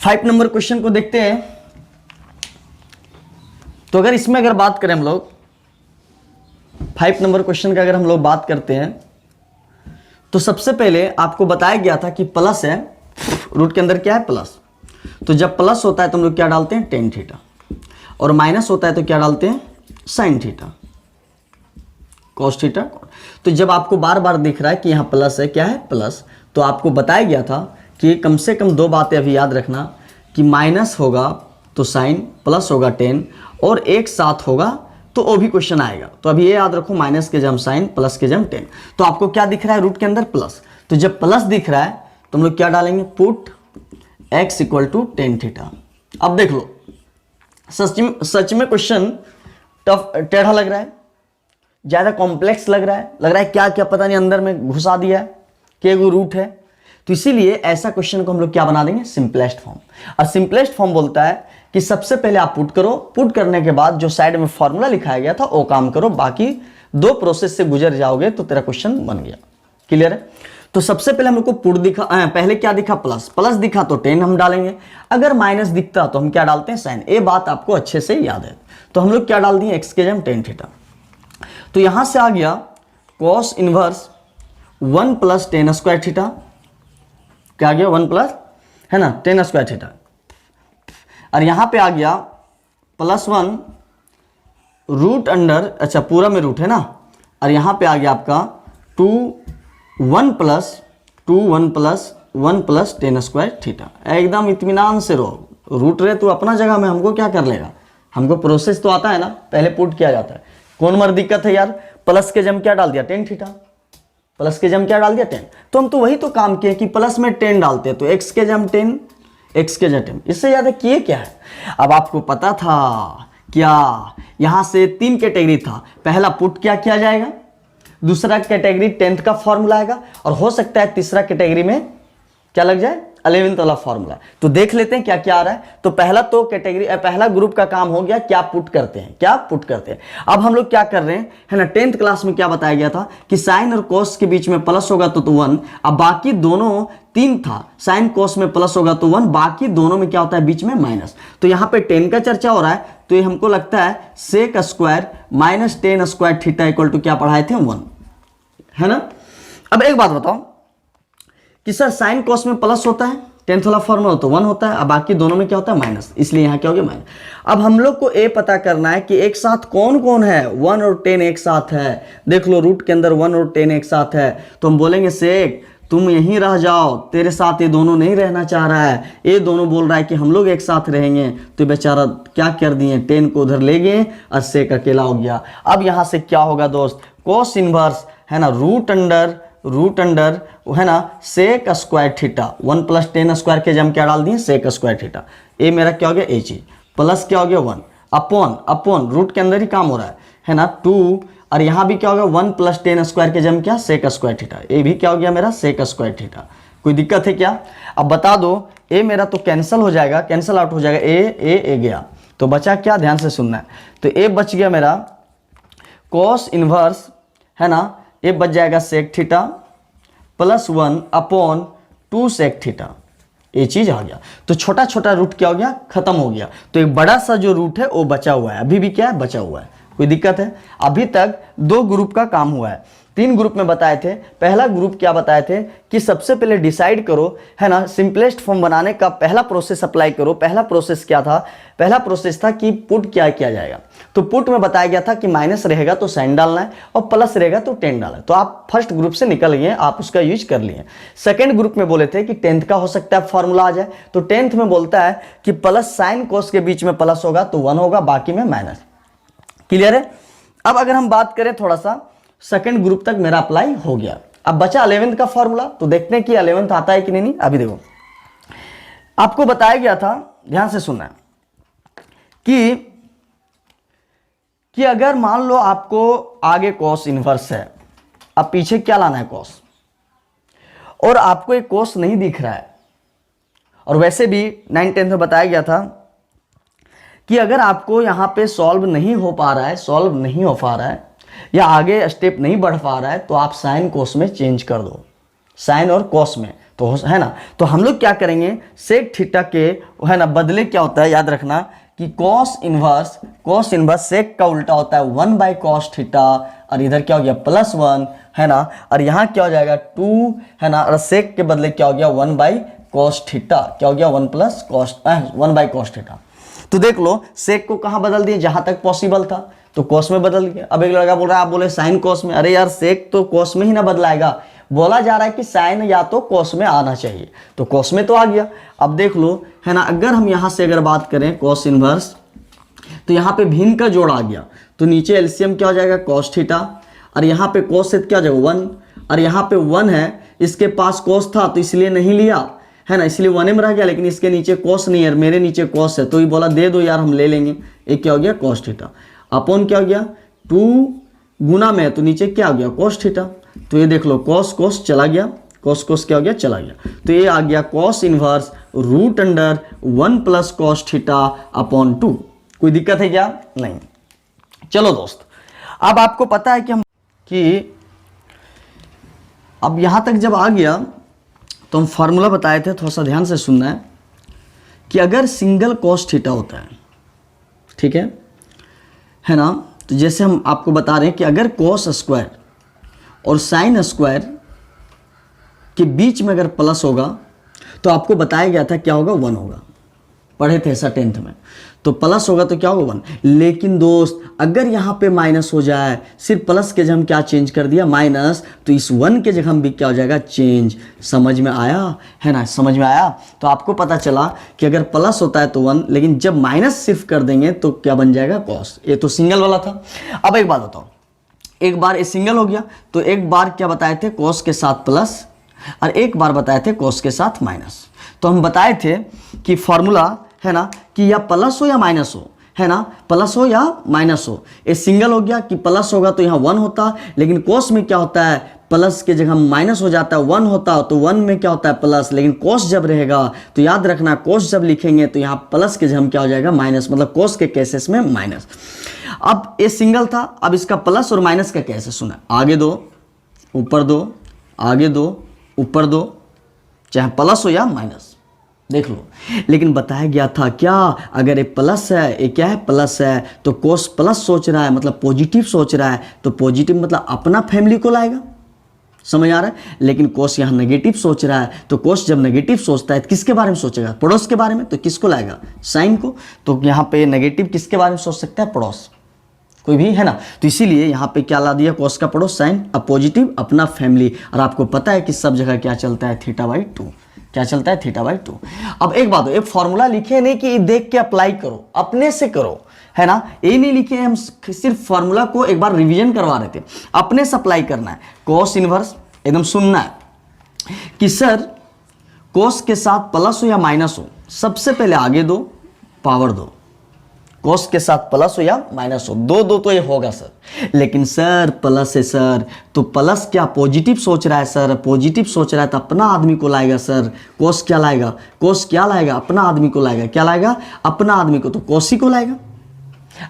5 number question को देखते हैं। तो अगर इसमें अगर बात करें हम लोग 5 नंबर क्वेश्चन का अगर हम लोग बात करते हैं तो सबसे पहले आपको बताया गया था कि प्लस है, रूट के अंदर क्या है प्लस। तो जब प्लस होता है तो हम लोग क्या डालते हैं टेन थीटा, और माइनस होता है तो क्या डालते हैं साइन थीटा, कॉस थीटा। तो जब आपको बार बार दिख रहा है कि यहाँ प्लस है, क्या है प्लस, तो आपको बताया गया था कि कम से कम 2 बातें अभी याद रखना कि माइनस होगा तो साइन, प्लस होगा टेन, और एक साथ होगा तो वो भी क्वेश्चन आएगा। तो अभी ये याद रखो माइनस के जम साइन, प्लस के जम टेन। तो आपको क्या दिख रहा है रूट के अंदर प्लस, तो जब प्लस दिख रहा है तो हम लोग क्या डालेंगे put x equal to ten theta. अब देख लो सच में क्वेश्चन टफ टेढ़ा लग रहा है, ज्यादा कॉम्प्लेक्स लग रहा है क्या क्या पता नहीं अंदर में घुसा दिया है कि वो रूट है। तो इसीलिए ऐसा क्वेश्चन को हम लोग क्या बना देंगे सिंपलेस्ट फॉर्म। और सिंपलेस्ट फॉर्म बोलता है कि सबसे पहले आप पुट करो, पुट करने के बाद जो साइड में फॉर्मूला लिखाया गया था वो काम करो, बाकी 2 प्रोसेस से गुजर जाओगे तो तेरा क्वेश्चन बन गया। क्लियर है। तो सबसे पहले हम लोग को पुट दिखा, पहले क्या दिखा प्लस, प्लस दिखा तो 10 हम डालेंगे, अगर माइनस दिखता तो हम क्या डालते हैं साइन। ये बात आपको अच्छे से याद है। तो हम लोग क्या डाल दिए एक्स के जम टेन थीटा। तो यहां से आ गया cos inverse 1 plus ten square theta, क्या आ गया 1 प्लस है ना टेन स्क्वायर थीटा, और यहां पे आ गया +1 रूट अंडर, अच्छा पूरा में रूट है ना, और यहां पे आ गया आपका 1 प्लस टेन स्क्वायर थीटा। एकदम इत्मीनान से रहो, रूट रहे तो अपना जगह में, हमको क्या कर लेगा, हमको प्रोसेस तो आता है ना, पहले पुट किया जाता है। कौन मर दिक्कत है यार, प्लस के जम क्या डाल दिया टेन थीटा, प्लस के जम क्या डाल दिया 10। तो हम तो वही तो काम किए कि प्लस में 10 डालते हैं तो x के जम 10, x के जम 10, इससे ज़्यादा किए क्या है। अब आपको पता था क्या, यहाँ से 3 कैटेगरी था, पहला पुट क्या किया जाएगा, दूसरा कैटेगरी 10th का फॉर्मूला आएगा, और हो सकता है तीसरा कैटेगरी में क्या लग जाए 11th वाला फॉर्मूला। तो देख लेते हैं क्या क्या आ रहा है। तो पहला तो कैटेगरी, पहला ग्रुप का काम हो गया, क्या पुट करते हैं, क्या पुट करते हैं। अब हम लोग क्या कर रहे हैं है ना, 10th क्लास में क्या बताया गया था कि साइन और कोस के बीच में प्लस होगा तो 1, अब बाकी दोनों 3 था, साइन कोस में प्लस होगा तो 1, बाकी दोनों में क्या होता है बीच में माइनस। तो यहाँ पे 10 का चर्चा हो रहा है, तो ये हमको लगता है sec square minus ten square theta equal to क्या पढ़ाए थे 1, है ना। अब एक बात बताओ कि सर साइन कॉस में प्लस होता है, 10th वाला फॉर्मूला तो 1 होता है, अब बाकी दोनों में क्या होता है माइनस, इसलिए यहाँ क्या हो गया माइनस। अब हम लोग को ये पता करना है कि एक साथ कौन कौन है, 1 और 10 एक साथ है। देख लो रूट के अंदर 1 और 10 एक साथ है, तो हम बोलेंगे सेक तुम यहीं रह जाओ, तेरे साथ ये दोनों नहीं रहना चाह रहा है, ये दोनों बोल रहा है कि हम लोग एक साथ रहेंगे। तो बेचारा क्या कर दिए 10 को उधर ले गए और सेक अकेला हो गया। अब यहाँ से क्या होगा दोस्त, कोस इनवर्स है ना रूट अंडर है ना sec square theta, 1 plus ten square के जम क्या डाल दिए सेक स्क्वायर थीटा। ये मेरा क्या हो गया ए चीज, प्लस क्या हो गया 1 अपॉन रूट के अंदर ही काम हो रहा है ना 2, और यहाँ भी क्या हो गया 1 प्लस टेन स्क्वायर के जम क्या सेक स्क्वायर थीटा, ये भी क्या हो गया मेरा सेक स्क्वायर थीटा। कोई दिक्कत है क्या। अब बता दो ए मेरा तो कैंसिल हो जाएगा, कैंसिल आउट हो जाएगा, ए गया तो बचा क्या, ध्यान से सुनना है। तो ए बच गया मेरा कॉस इनवर्स है ना, ये बच जाएगा sec theta +1 upon 2 sec theta, ये चीज आ गया। तो छोटा छोटा रूट क्या हो गया खत्म हो गया, तो एक बड़ा सा जो रूट है वो बचा हुआ है, अभी भी क्या है बचा हुआ है। कोई दिक्कत है। अभी तक 2 ग्रुप का काम हुआ है, 3 ग्रुप में बताए थे। पहला ग्रुप क्या बताए थे कि सबसे पहले डिसाइड करो है ना, सिंपलेस्ट फॉर्म बनाने का पहला प्रोसेस अप्लाई करो। पहला प्रोसेस क्या था, पहला प्रोसेस था कि पुट क्या किया जाएगा। तो पुट में बताया गया था कि माइनस रहेगा तो साइन डालना है और प्लस रहेगा तो 10 डालना है। तो आप फर्स्ट ग्रुप से निकल गए, आप उसका यूज कर लिए। सेकंड ग्रुप में बोले थे कि 10th का हो सकता है फॉर्मूला आ जाए, तो 10th में बोलता है कि प्लस साइन कोस के बीच में प्लस होगा तो 1 होगा, बाकी में माइनस। क्लियर है। अब अगर हम बात करें थोड़ा सा, सेकंड ग्रुप तक मेरा अप्लाई हो गया। अब बचा 11th का फॉर्मूला, तो देखते हैं कि 11th आता है कि नहीं। अभी देखो आपको बताया गया था, ध्यान से सुनना कि अगर मान लो आपको आगे कॉस इनवर्स है, अब पीछे क्या लाना है कॉस, और आपको एक कॉस नहीं दिख रहा है, और वैसे भी 9th 10th में बताया गया था कि अगर आपको यहां पे सॉल्व नहीं हो पा रहा है या आगे स्टेप नहीं बढ़ पा रहा है, तो आप साइन कोस में चेंज कर दो, साइन और कोस में। तो है ना, तो हम लोग क्या करेंगे, सेक थीटा के है ना बदले क्या होता है, याद रखना कि कॉस इनवर्स सेक का उल्टा होता है 1/cos थीटा, और इधर क्या हो गया +1 है ना, और यहाँ क्या हो जाएगा 2 है ना, और सेक के बदले क्या हो गया 1/cos थीटा, क्या हो गया 1/cos थीटा। तो देख लो सेक को कहाँ बदल दिए, जहां तक पॉसिबल था तो कॉस में बदल गया। अब एक लड़का बोल रहा है, आप बोले साइन कॉस में, अरे यार सेक तो कॉस में ही ना बदलाएगा, बोला जा रहा है कि साइन या तो कॉस में आना चाहिए, तो कॉस में तो आ गया। अब देख लो है ना, अगर हम यहां से अगर बात करें कॉस इनवर्स, तो यहाँ पे भिन्न का जोड़ आ गया, तो नीचे एलसीएम क्या हो जाएगा कॉस थीटा, और यहाँ पे कॉस से क्या हो जाएगा 1, और यहाँ पे 1 है, इसके पास कॉस था तो इसलिए नहीं लिया है ना, इसलिए 1 में रह गया, लेकिन इसके नीचे कॉस नहीं है, मेरे नीचे कॉस है, तो ये बोला दे दो यार हम ले लेंगे। एक क्या हो गया कॉस थीटा, अपॉन क्या हो गया 2 गुना में, तो नीचे क्या हो गया कॉस थीटा, तो ये देख लो कॉस चला गया, कॉस क्या हो गया चला गया, तो ये आ गया cos inverse √1 + cos theta upon 2। कोई दिक्कत है क्या? नहीं। चलो दोस्त, अब आपको पता है कि अब यहां तक जब आ गया तो हम फार्मूला बताए थे, थोड़ा सा ध्यान से सुनना है, कि अगर सिंगल cos थीटा होता है, ठीक है ना, तो जैसे हम आपको बता रहे हैं कि अगर cos स्क्वायर और साइन स्क्वायर के बीच में अगर प्लस होगा तो आपको बताया गया था क्या होगा 1 होगा, पढ़े थे ऐसा 10th में, तो प्लस होगा तो क्या होगा 1। लेकिन दोस्त अगर यहाँ पे माइनस हो जाए, सिर्फ प्लस के जगह हम क्या चेंज कर दिया माइनस, तो इस 1 के जगह हम भी क्या हो जाएगा चेंज। समझ में आया है ना, समझ में आया। तो आपको पता चला कि अगर प्लस होता है तो 1, लेकिन जब माइनस सिर्फ कर देंगे तो क्या बन जाएगा कॉस। ये तो सिंगल वाला था। अब एक बात बताओ, एक बार ये सिंगल हो गया तो एक बार क्या बताए थे कॉस के साथ प्लस, और एक बार बताए थे कॉस के साथ माइनस। तो हम बताए थे कि फॉर्मूला है ना कि या प्लस हो या माइनस हो, है ना, प्लस हो या माइनस हो। ये सिंगल हो गया कि प्लस होगा तो यहाँ 1 होता, लेकिन कॉस में क्या होता है प्लस के जगह माइनस हो जाता है, 1 होता तो 1 में क्या होता है प्लस, लेकिन कॉस जब रहेगा तो याद रखना कॉस जब लिखेंगे तो यहाँ प्लस के जगह क्या हो जाएगा माइनस, मतलब कॉस के केसेस में माइनस। अब ये सिंगल था, अब इसका प्लस और माइनस का कैसे सुना, आगे दो ऊपर दो, आगे दो ऊपर दो, चाहे प्लस हो या माइनस, देख लो। लेकिन बताया गया था क्या, अगर ये प्लस है, ये क्या है प्लस है, तो कोस प्लस सोच रहा है मतलब पॉजिटिव सोच रहा है, तो पॉजिटिव मतलब अपना फैमिली को लाएगा, समझ आ रहा है। लेकिन कोस यहाँ नेगेटिव सोच रहा है, तो कोस जब नेगेटिव सोचता है तो किसके बारे में सोचेगा, पड़ोस के बारे में, तो किसको लाएगा साइन को। तो यहाँ पे नेगेटिव किसके बारे में सोच सकता है, पड़ोस कोई भी, है ना। तो इसीलिए यहाँ पे क्या ला दिया कोस का पड़ोस साइन, अब पॉजिटिव अपना फैमिली, और आपको पता है कि सब जगह क्या चलता है θ/2, क्या चलता है θ/2। अब एक बात हो, एक फॉर्मूला लिखे नहीं कि देख के अप्लाई करो, अपने से करो, है ना, ये नहीं लिखे हम सिर्फ फॉर्मूला को एक बार रिवीजन करवा रहे थे, अपने से अप्लाई करना है। कोस इनवर्स एकदम सुनना है कि सर कोस के साथ प्लस हो या माइनस हो, सबसे पहले आगे दो पावर दो, कोस के साथ प्लस हो या माइनस हो, दो तो ये होगा सर। लेकिन सर प्लस है सर, तो प्लस क्या पॉजिटिव सोच रहा है सर, पॉजिटिव सोच रहा है तो अपना आदमी को लाएगा सर। कोस क्या लाएगा, कोस क्या लाएगा, अपना आदमी को लाएगा, क्या लाएगा अपना आदमी को, तो कोसी को लाएगा।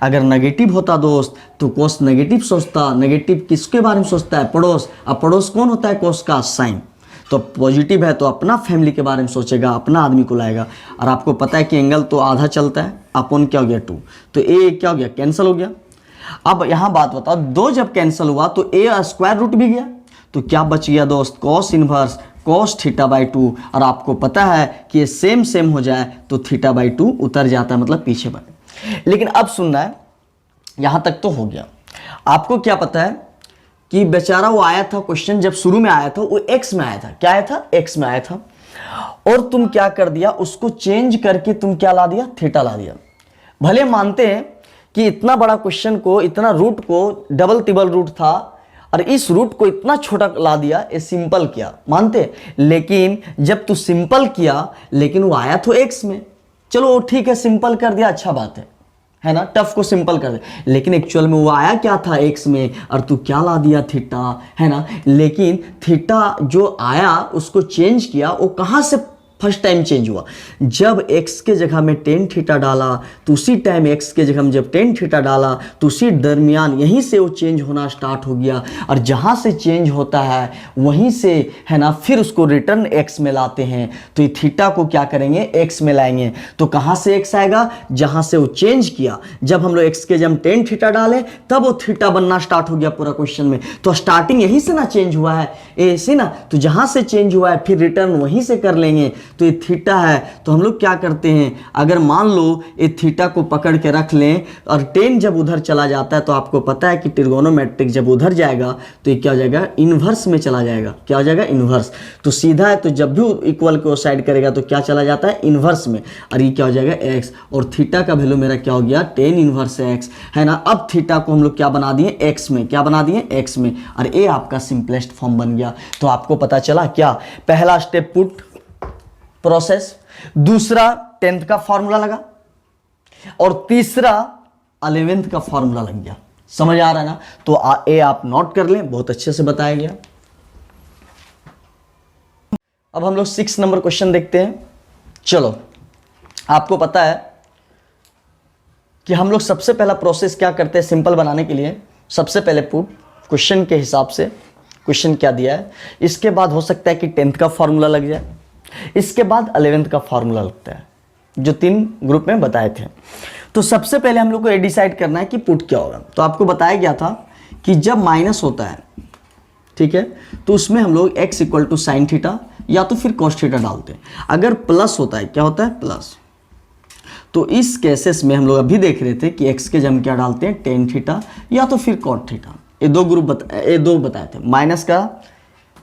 अगर नेगेटिव होता दोस्त तो कोस नेगेटिव सोचता, नेगेटिव किसके बारे में सोचता है, पड़ोस। अब पड़ोस कौन होता है कोस का, साइन। तो पॉजिटिव है तो अपना फैमिली के बारे में सोचेगा, अपना आदमी को लाएगा। और आपको पता है कि एंगल तो आधा चलता है, अपन क्या हो गया 2, तो ए क्या हो गया कैंसिल हो गया। अब यहाँ बात बताओ, 2 जब कैंसिल हुआ तो ए स्क्वायर रूट भी गया, तो क्या बच गया दोस्त कॉस इनवर्स cos θ/2। और आपको पता है कि ये सेम हो जाए तो θ/2 उतर जाता है, मतलब पीछे बढ़े। लेकिन अब सुनना है, यहां तक तो हो गया। आपको क्या पता है कि बेचारा वो आया था, क्वेश्चन जब शुरू में आया था वो x में आया था, क्या आया था x में आया था, और तुम क्या कर दिया उसको चेंज करके तुम क्या ला दिया थीटा ला दिया। भले मानते हैं कि इतना बड़ा क्वेश्चन को, इतना रूट को डबल टिबल रूट था और इस रूट को इतना छोटा ला दिया, ये सिंपल किया, मानते। लेकिन जब तू सिंपल किया, लेकिन वो आया तो x में, चलो ठीक है सिंपल कर दिया, अच्छा बात है ना, टफ को सिंपल कर दे। लेकिन एक्चुअल में वो आया क्या था x में, और तू क्या ला दिया थीटा, है ना। लेकिन थीटा जो आया उसको चेंज किया, वो कहाँ से फर्स्ट टाइम चेंज हुआ जब x के जगह में टेन थीटा डाला, तो उसी टाइम x के जगह में जब टेन थीटा डाला तो उसी दरमियान यहीं से वो चेंज होना स्टार्ट हो गया, और जहाँ से चेंज होता है वहीं से है ना फिर उसको रिटर्न x में लाते हैं। तो ये थीटा को क्या करेंगे, x में लाएंगे। तो कहाँ से x आएगा, जहाँ से वो चेंज किया। जब हम लोग x के जब टेन थीटा डाले तब वो थीटा बनना स्टार्ट हो गया पूरा क्वेश्चन में। तो स्टार्टिंग यहीं से ना चेंज हुआ है, ऐसे ना, तो जहाँ से चेंज हुआ है फिर रिटर्न वहीं से कर लेंगे। तो ये थीटा है, तो हम लोग क्या करते हैं, अगर मान लो ये थीटा को पकड़ के रख लें और टेन जब उधर चला जाता है तो आपको पता है कि ट्रिगोनोमेट्रिक जब उधर जाएगा तो ये क्या हो जाएगा, इन्वर्स में चला जाएगा। क्या हो जाएगा, इन्वर्स। तो सीधा है तो जब भी इक्वल को साइड करेगा तो क्या चला जाता है, इन्वर्स में। और ये क्या हो जाएगा, एक्स। और थीटा का वैल्यू मेरा क्या हो गया, टेन इन्वर्स एक्स, है ना। अब थीटा को हम लोग क्या बना दिए, एक्स में। क्या बना दिए, एक्स में। और ये आपका सिंपलेस्ट फॉर्म बन गया। तो आपको पता चला क्या, पहला स्टेप पुट प्रोसेस, दूसरा टेंथ का फॉर्मूला लगा, और तीसरा 11th का फॉर्मूला लग गया। समझ आ रहा है ना। तो ये आप नोट कर लें, बहुत अच्छे से बताया गया। अब हम लोग 6 नंबर क्वेश्चन देखते हैं। चलो, आपको पता है कि हम लोग सबसे पहला प्रोसेस क्या करते हैं सिंपल बनाने के लिए, सबसे पहले पुट क्वेश्चन के हिसाब से क्वेश्चन क्या दिया है, इसके बाद हो सकता है कि 10th का फॉर्मूला लग जाए, इसके बाद 11th का फॉर्मूला लगता है, जो 3 ग्रुप में बताए थे। तो सबसे पहले हम लोग को ये डिसाइड करना है कि पुट क्या होगा। तो आपको बताया गया था कि जब माइनस होता है, ठीक है, तो उसमें हम लोग x equal to sine theta या तो फिर कॉस थीटा डालते हैं। अगर प्लस होता है, क्या होता है, प्लस, तो इस केसेस में हम लोग अभी देख रहे थे कि x के जगह क्या डालते हैं, टेन थीटा या तो फिर कॉट थीटा। ये दो बताए थे। माइनस का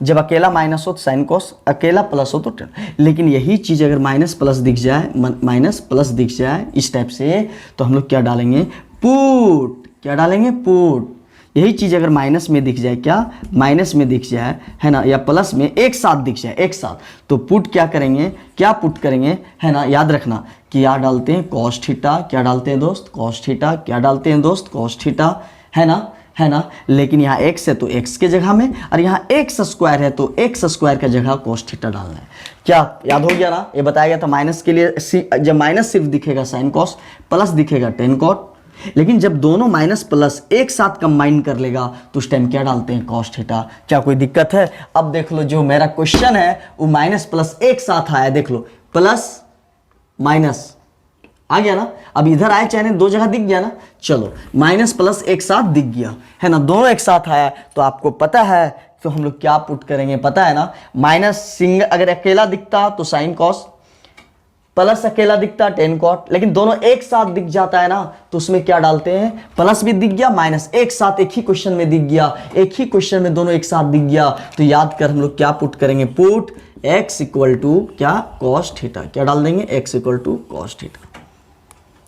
जब अकेला माइनस हो तो साइन कॉस, अकेला प्लस हो तो टेन। लेकिन यही चीज़ अगर माइनस प्लस दिख जाए, माइनस प्लस दिख जाए इस टाइप से, तो हम लोग क्या डालेंगे, पुट। क्या डालेंगे, पुट। यही चीज़ अगर माइनस में दिख जाए, क्या माइनस में दिख जाए, है ना, या प्लस में एक साथ दिख जाए, एक साथ, तो पुट क्या करेंगे, क्या पुट करेंगे, है ना। याद रखना कि क्या डालते हैं, कॉस थीटा। क्या डालते हैं दोस्त, कॉस थीटा। क्या डालते हैं दोस्त, कॉस थीटा, है ना, है ना। लेकिन यहाँ x है तो x के जगह में, और यहाँ x स्क्वायर है तो x स्क्वायर का जगह कॉस थीटा डालना है। क्या याद हो गया ना, ये बताया गया था। माइनस के लिए जब माइनस सिर्फ दिखेगा साइन कॉस, प्लस दिखेगा टेन कॉट। लेकिन जब दोनों माइनस प्लस एक साथ कंबाइन कर लेगा तो उस टाइम क्या डालते हैं, कॉस थीटा। क्या कोई दिक्कत है। अब देख लो, जो मेरा क्वेश्चन है वो माइनस प्लस एक साथ आया, देख लो, प्लस माइनस आ गया ना। अब इधर आए चाहे दो जगह दिख गया ना। चलो, माइनस प्लस एक साथ दिख गया, है ना, दोनों एक साथ आया। तो आपको पता है तो हम लोग क्या पुट करेंगे, पता है ना। माइनस सिंगल अगर अकेला दिखता तो साइन कॉस, प्लस अकेला दिखता टेन कॉट। लेकिन दोनों एक साथ दिख जाता है ना, तो उसमें क्या डालते हैं, प्लस भी दिख गया, माइनस एक साथ एक ही क्वेश्चन में दिख गया, एक ही क्वेश्चन में दोनों एक साथ दिख गया। तो याद कर हम लोग क्या पुट करेंगे, पुट x इक्वल टू क्या, कॉस थीटा। क्या डाल देंगे, x equal to cos theta.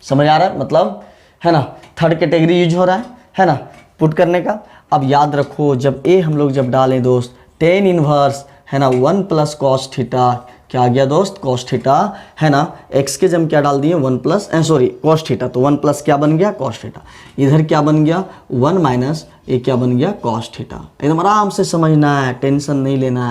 समझ आ रहा है, मतलब, है ना, थर्ड कैटेगरी यूज हो रहा है ना, पुट करने का। अब याद रखो, जब ए हम लोग जब डालें दोस्त, टेन इनवर्स, है ना, 1 प्लस कॉस थीटा। क्या आ गया दोस्त, कॉस थीटा, है ना। x के जब क्या डाल दिए, 1 प्लस, सॉरी, कॉस थीटा, तो 1 प्लस क्या बन गया, कॉस थीटा। इधर क्या बन गया, 1 माइनस ये क्या बन गया, कॉस थीटा। एकदम आराम से समझना है, टेंशन नहीं लेना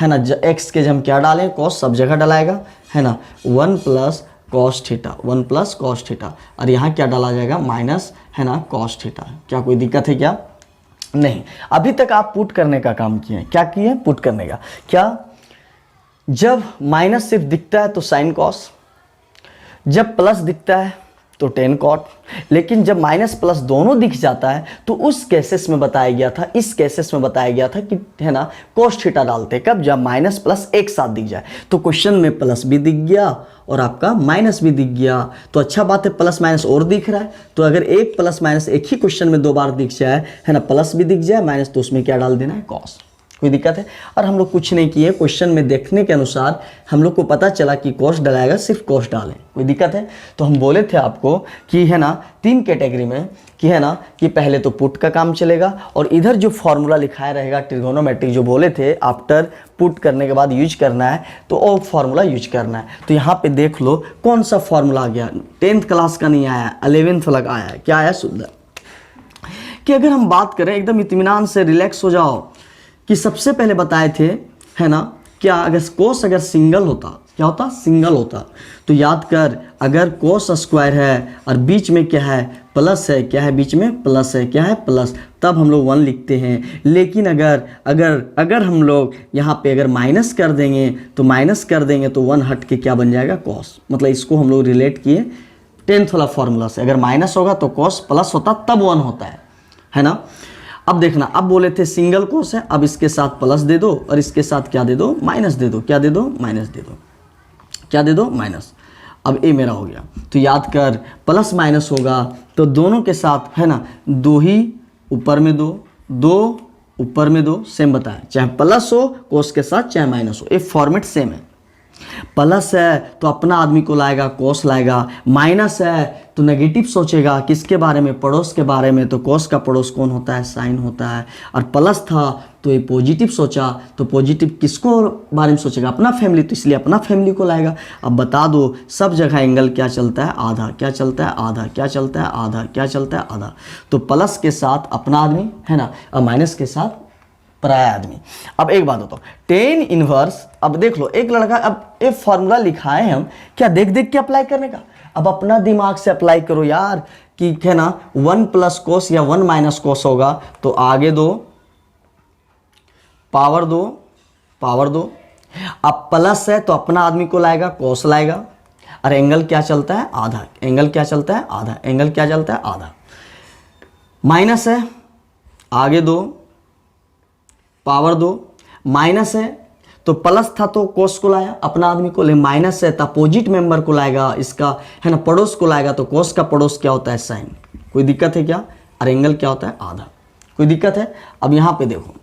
है ना। x के जब क्या डालें, कॉस सब जगह डलाएगा, है ना, 1 plus cos theta, 1 plus cos theta. और यहाँ क्या डाला जाएगा, माइनस, है ना, कॉस थीटा। क्या कोई दिक्कत है क्या, नहीं। अभी तक आप पुट करने का काम किए, क्या किए, पुट करने का। क्या, जब माइनस सिर्फ दिखता है तो साइन कॉस, जब प्लस दिखता है तो टेन कॉट। लेकिन जब माइनस प्लस दोनों दिख जाता है तो उस केसेस में बताया गया था, इस केसेस में बताया गया था कि, है ना, कोस थीटा डालते। कब, जब माइनस प्लस एक साथ दिख जाए। तो क्वेश्चन में प्लस भी दिख गया और आपका माइनस भी दिख गया। तो अच्छा बात है, प्लस माइनस और दिख रहा है। तो अगर एक प्लस माइनस एक ही क्वेश्चन में 2 बार दिख जाए, है ना, प्लस भी दिख जाए माइनस, तो उसमें क्या डाल देना है, कॉस। कोई दिक्कत है। और हम लोग कुछ नहीं किए, क्वेश्चन में देखने के अनुसार हम लोग को पता चला कि कॉस डलाएगा, सिर्फ कॉस डालें। कोई दिक्कत है। तो हम बोले थे आपको कि, है ना, 3 कैटेगरी में कि, है ना, कि पहले तो पुट का काम चलेगा, और इधर जो फॉर्मूला लिखाया रहेगा ट्रिगोनोमेट्रिक, जो बोले थे आफ्टर पुट करने के बाद यूज करना है, तो वो फॉर्मूला यूज करना है। तो यहाँ पे देख लो कौन सा फॉर्मूला आ गया, 10th क्लास का नहीं आया, 11th वाला आया है। क्या आया, सुंदर, कि अगर हम बात करें एकदम इत्मीनान से, रिलैक्स हो जाओ, कि सबसे पहले बताए थे, है ना, क्या, अगर कोस अगर सिंगल होता क्या होता, सिंगल होता। तो याद कर, अगर कोस स्क्वायर है और बीच में क्या है, प्लस है, क्या है बीच में, प्लस है, क्या है, प्लस, तब हम लोग 1 लिखते हैं। लेकिन अगर अगर अगर हम लोग यहाँ पे अगर माइनस कर देंगे तो 1 हट के क्या बन जाएगा, कॉस। मतलब इसको हम लोग रिलेट किए 10th वाला फॉर्मूला से, अगर माइनस होगा तो कॉस, प्लस होता तब 1 होता है ना। अब देखना, अब बोले थे सिंगल कोस है, अब इसके साथ प्लस दे दो और इसके साथ क्या दे दो, माइनस दे दो। क्या दे दो, माइनस दे दो। क्या दे दो, माइनस। अब ए मेरा हो गया। तो याद कर, प्लस माइनस होगा तो दोनों के साथ है ना, 2 ही ऊपर में 2 ऊपर में 2, सेम बताया, चाहे प्लस हो कोस के साथ चाहे माइनस हो, ये फॉर्मेट सेम है। प्लस है तो अपना आदमी को लाएगा, कोस लाएगा। माइनस है तो नेगेटिव सोचेगा, किसके बारे में, पड़ोस के बारे में। तो कोस का पड़ोस कौन होता है, साइन होता है। और प्लस था तो ये पॉजिटिव सोचा, तो पॉजिटिव किसको बारे में सोचेगा, अपना फैमिली, तो इसलिए अपना फैमिली को लाएगा। अब बता दो, सब जगह एंगल क्या चलता है, आधा। क्या चलता है, आधा। क्या चलता है, आधा। क्या चलता है, आधा। तो प्लस के साथ अपना आदमी है ना, और माइनस के साथ पराया आदमी। अब एक बात बताओ, टेन इनवर्स, अब देख लो, एक लड़का, अब ये फॉर्मूला लिखा है हम क्या देख देख के अप्लाई करने का, अब अपना दिमाग से अप्लाई करो यार, कि है ना 1 प्लस कोस या 1 माइनस कोस होगा, तो आगे दो, पावर दो। अब प्लस है तो अपना आदमी को लाएगा, कोस लाएगा। और एंगल क्या चलता है, आधा। एंगल क्या चलता है, आधा। एंगल क्या चलता है, आधा। माइनस है, आगे दो, पावर दो। माइनस है तो प्लस था तो कोस को लाया, अपना आदमी को ले। माइनस है तो अपोजिट मेंबर को लाएगा, इसका है ना पड़ोस को लाएगा। तो कोस का पड़ोस क्या होता है, साइन। कोई दिक्कत है क्या। और एंगल क्या होता है, आधा। कोई दिक्कत है। अब यहाँ पे देखो,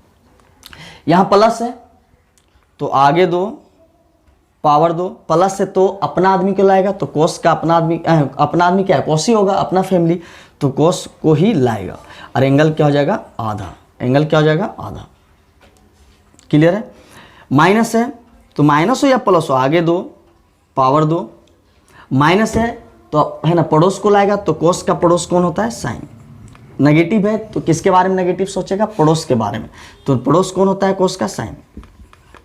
यहाँ प्लस है तो आगे दो, पावर दो। प्लस है तो अपना आदमी को लाएगा, तो कोस का अपना आदमी क्या है, कोस ही होगा, अपना फैमिली, तो कोस को ही लाएगा। और एंगल क्या हो जाएगा, आधा। एंगल क्या हो जाएगा, आधा। क्लियर है। माइनस है तो माइनस हो या प्लस हो, आगे दो, पावर दो। माइनस है तो है ना पड़ोस को लाएगा, तो कोस का पड़ोस कौन होता है, साइन। नेगेटिव है तो किसके बारे में नेगेटिव सोचेगा, पड़ोस के बारे में। तो पड़ोस कौन होता है, कोस का, साइन।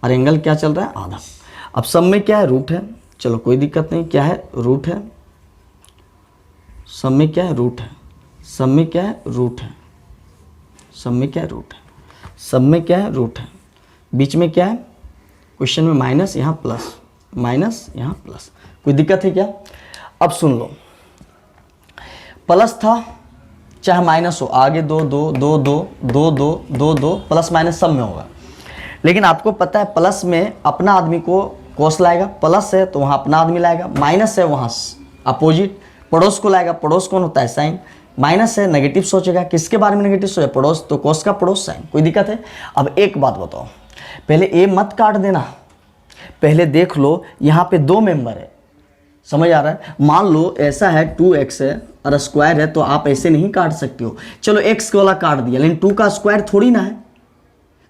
और एंगल क्या चल रहा है, आधा। अब सब में क्या है, रूट है। चलो कोई दिक्कत नहीं, क्या है, रूट है। सब में क्या है, रूट है। सब में क्या है, रूट है। सब में क्या है, रूट है। सब में क्या है, रूट है। बीच में क्या है, क्वेश्चन में माइनस, यहाँ प्लस, माइनस यहाँ प्लस। कोई दिक्कत है क्या। अब सुन लो, प्लस था चाहे माइनस हो, आगे दो दो दो दो दो दो दो दो, प्लस माइनस सब में होगा। लेकिन आपको पता है प्लस में अपना आदमी को कोस लाएगा, प्लस है तो वहाँ अपना आदमी लाएगा। माइनस है वहाँ अपोजिट पड़ोस को लाएगा, पड़ोस कौन होता है, साइन। माइनस है नेगेटिव सोचेगा, किसके बारे में नेगेटिव सोचेगा, पड़ोस, तो कोस का पड़ोस, साइन। कोई दिक्कत है। अब एक बात बताओ, पहले ए मत काट देना, पहले देख लो यहाँ पे 2 मेंबर है, समझ आ रहा है। मान लो ऐसा है 2x है और स्क्वायर है, तो आप ऐसे नहीं काट सकते हो। चलो x वाला काट दिया, लेकिन 2 का स्क्वायर थोड़ी ना है,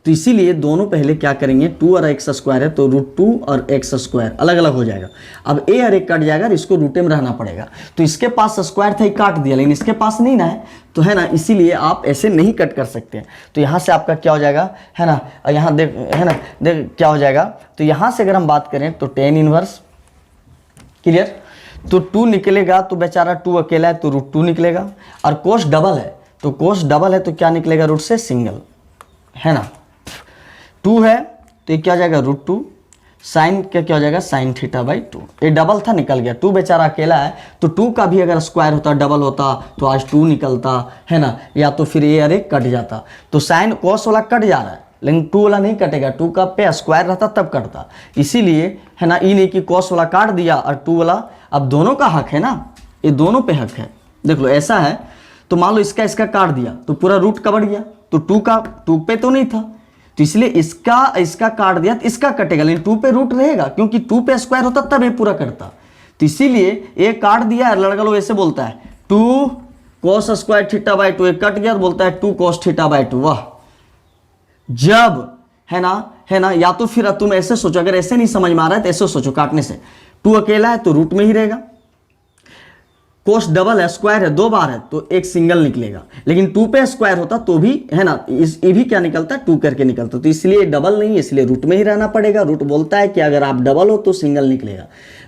तो इसीलिए दोनों पहले क्या करेंगे, 2 और x स्क्वायर है तो √2 और x स्क्वायर अलग अलग हो जाएगा। अब a और a कट जाएगा, इसको रूटे में रहना पड़ेगा। तो इसके पास स्क्वायर था, काट दिया, लेकिन इसके पास नहीं ना है, तो है ना, इसीलिए आप ऐसे नहीं कट कर सकते हैं। तो यहाँ से आपका क्या हो जाएगा, है ना, यहाँ देख, है ना, देख क्या हो जाएगा। तो यहाँ से अगर हम बात करें तो टेन इनवर्स, क्लियर। तो 2 निकलेगा तो बेचारा 2 अकेला है तो √2 निकलेगा। और कोस डबल है तो कोस डबल है तो क्या निकलेगा, रूट से सिंगल, है ना। 2 है तो ये क्या हो जाएगा, √2। साइन क्या हो जाएगा, साइन θ/2। ये डबल था, निकल गया। 2 बेचारा अकेला है तो 2 का भी अगर स्क्वायर होता, डबल होता, तो आज 2 निकलता, है ना, या तो फिर ये अरे कट जाता। तो साइन कोस वाला कट जा रहा है, लेकिन 2 वाला नहीं कटेगा, 2 का पे स्क्वायर रहता तब कटता। इसीलिए है ना, ये नहीं कि कोस वाला काट दिया और 2 वाला। अब दोनों का हक है ना, ये दोनों पे हक है। देख लो ऐसा है तो मान लो इसका काट दिया तो पूरा रूट कट गया, तो 2 पे तो नहीं था, तो इसलिए इसका काट दिया तो इसका कटेगा, लेकिन 2 पे रूट रहेगा, क्योंकि 2 पे स्क्वायर होता तब ये पूरा कटता। तो इसीलिए ये काट दिया, लड़का लोग ऐसे बोलता है 2 cos स्क्वायर θ/2, ये कट गया तो बोलता है 2 cos θ/2। वाह, जब है ना, या तो फिर तुम ऐसे सोचो, अगर ऐसे नहीं समझ में आ रहा है तो ऐसे सोचो, काटने से 2 अकेला है तो रूट में ही रहेगा, कोस डबल है, स्क्वायर है, 2 बार है तो एक सिंगल निकलेगा, लेकिन 2 पे स्क्वायर होता तो भी है ना, ये भी क्या निकलता है 2 करके निकलता, तो इसलिए डबल नहीं है, इसलिए रूट में ही रहना पड़ेगा। रूट बोलता है कि अगर आप डबल हो तो सिंगल निकलेगा,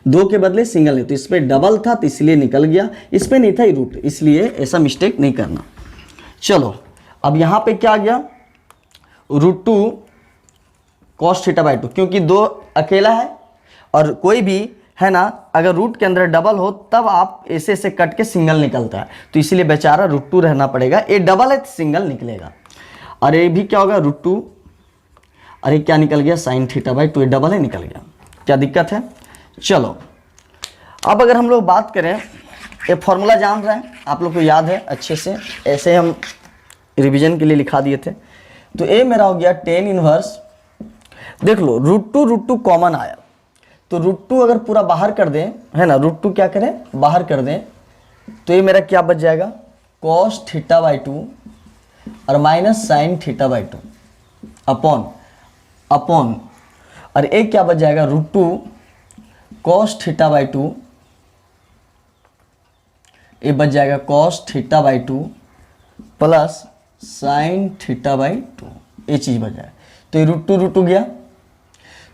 2 के बदले सिंगल नहीं, तो इस पर डबल था तो इसलिए निकल गया, इस पर नहीं था रूट, इसलिए ऐसा मिस्टेक नहीं करना। चलो अब यहाँ पे क्या आ गया, √2 cos θ/2, क्योंकि 2 अकेला है और कोई भी है ना अगर रूट के अंदर डबल हो तब आप ऐसे से कट के सिंगल निकलता है, तो इसलिए बेचारा √2 रहना पड़ेगा। ये डबल है तो सिंगल निकलेगा, और ये भी क्या होगा √2, अरे क्या निकल गया sin θ/2, ये डबल है निकल गया, क्या दिक्कत है। चलो अब अगर हम लोग बात करें, ये फॉर्मूला जान रहे हैं आप लोग को याद है अच्छे से, ऐसे हम रिवीजन के लिए लिखा दिए थे। तो ये मेरा हो गया tan इनवर्स, देख लो √2 कॉमन आया, तो √2 अगर पूरा बाहर कर दें, है ना, √2 क्या करें बाहर कर दें, तो ये मेरा क्या बच जाएगा cos θ/2 और माइनस sin θ/2 अपॉन और एक क्या बच जाएगा √2 cos θ/2, ये बच जाएगा cos θ/2 प्लस sin θ/2, ये चीज बच जाएगा। तो ये √2 गया,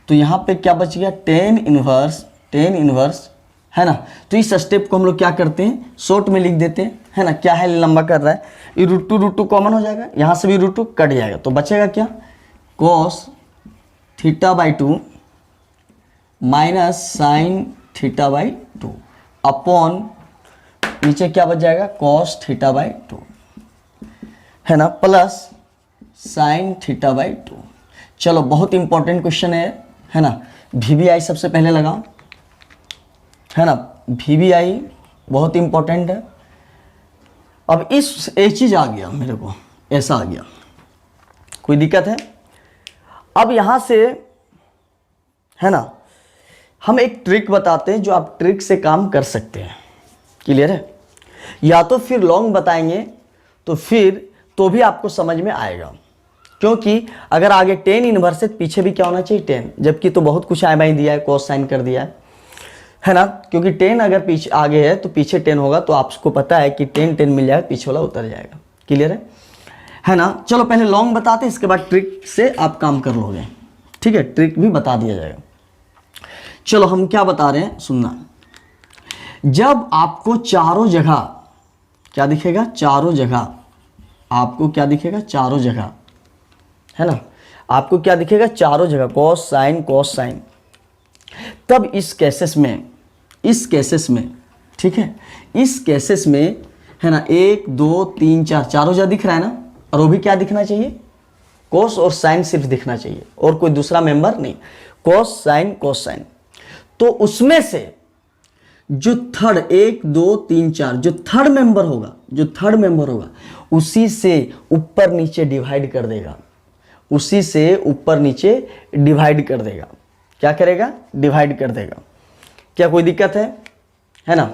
तो यहाँ पे क्या बच गया tan इनवर्स, है ना। तो इस स्टेप को हम लोग क्या करते हैं शॉर्ट में लिख देते हैं, है ना, क्या है लंबा कर रहा है, ये √2 कॉमन हो जाएगा, यहाँ से भी √2 कट जाएगा, तो बचेगा क्या cos θ/2 माइनस sin θ/2 अपॉन नीचे क्या बच जाएगा cos θ/2, है ना, प्लस sin θ/2। चलो बहुत इंपॉर्टेंट क्वेश्चन है ना, VBI सबसे पहले लगाओ, है ना, VBI बहुत इंपॉर्टेंट है। अब एक चीज आ गया मेरे को, ऐसा आ गया, कोई दिक्कत है। अब यहां से है ना हम एक ट्रिक बताते हैं जो आप ट्रिक से काम कर सकते हैं, क्लियर है, या तो फिर लॉन्ग बताएंगे तो भी आपको समझ में आएगा, क्योंकि अगर आगे tan इनवर्स है पीछे भी क्या होना चाहिए tan, जबकि तो बहुत कुछ आई दिया है, cos साइन कर दिया है ना, क्योंकि tan अगर पीछे आगे है तो पीछे tan होगा, तो आपको पता है कि tan मिल जाएगा, पीछे वाला उतर जाएगा, क्लियर है ना। चलो पहले लॉन्ग बताते हैं, इसके बाद ट्रिक से आप काम कर लोगे, ठीक है, ट्रिक भी बता दिया जाएगा। चलो हम क्या बता रहे हैं सुनना, जब आपको चारों जगह क्या दिखेगा, चारों जगह आपको क्या दिखेगा, चारों जगह, है ना, आपको क्या दिखेगा चारों जगह cos साइन, तब इस केसेस में ठीक है, इस केसेस में है ना 1 2 3 4 चारों जगह दिख रहा है ना, और वो भी क्या दिखना चाहिए cos और sin सिर्फ दिखना चाहिए और कोई दूसरा मेंबर नहीं, cos साइन। तो उसमें से जो थर्ड 1 2 3 4 जो थर्ड मेंबर होगा उसी से ऊपर नीचे डिवाइड कर देगा, उसी से ऊपर नीचे डिवाइड कर देगा, क्या करेगा डिवाइड कर देगा। क्या कोई दिक्कत है ना।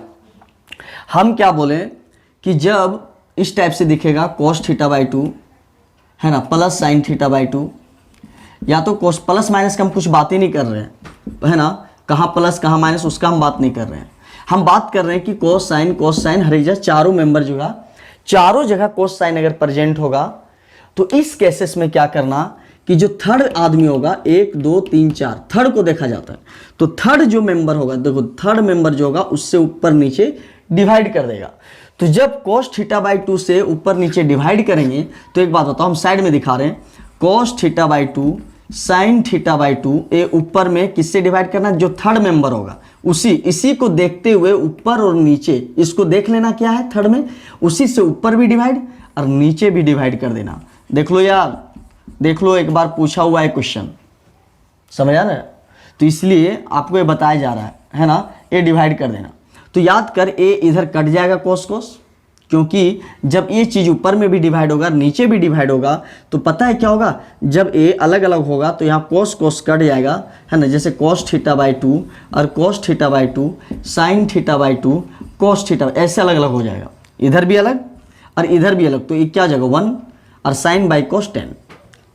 हम क्या बोले कि जब इस टाइप से दिखेगा cos θ/2 है ना प्लस sin θ/2, या तो cos प्लस माइनस का हम कुछ बात ही नहीं कर रहे हैं, है ना, कहाँ प्लस कहाँ माइनस उसका हम बात नहीं कर रहे हैं, हम बात कर रहे हैं कि cos साइन हर जगह चारों मेंबर जो है चारों जगह cos साइन अगर प्रेजेंट होगा, तो इस केसेस में क्या करना कि जो थर्ड आदमी होगा 1 2 3 4 थर्ड को देखा जाता है, तो थर्ड जो मेंबर होगा, देखो थर्ड मेंबर जो होगा उससे ऊपर नीचे डिवाइड कर देगा। तो जब cos θ/2 से ऊपर नीचे डिवाइड करेंगे, तो एक बात बताओ हम साइड में दिखा रहे हैं cos θ/2 sin θ/2, ये ऊपर में किससे डिवाइड करना, जो थर्ड मेंबर होगा इसी को देखते हुए ऊपर और नीचे इसको देख लेना क्या है थर्ड में, उसी से ऊपर भी डिवाइड और नीचे भी डिवाइड कर देना। देख लो यार, देख लो एक बार पूछा हुआ है क्वेश्चन, समझ आ रहा है, तो इसलिए आपको ये बताया जा रहा है ना, ये डिवाइड कर देना। तो याद कर ए इधर कट जाएगा cos, क्योंकि जब ये चीज ऊपर में भी डिवाइड होगा नीचे भी डिवाइड होगा, तो पता है क्या होगा, जब ए अलग अलग होगा तो यहाँ cos कट जाएगा, है ना, जैसे cos θ/2 और cos θ/2 sin θ/2 cos θ, ऐसे अलग अलग हो जाएगा, इधर भी अलग और इधर भी अलग, तो ये क्या जाएगा 1 और sin बाई cos 10,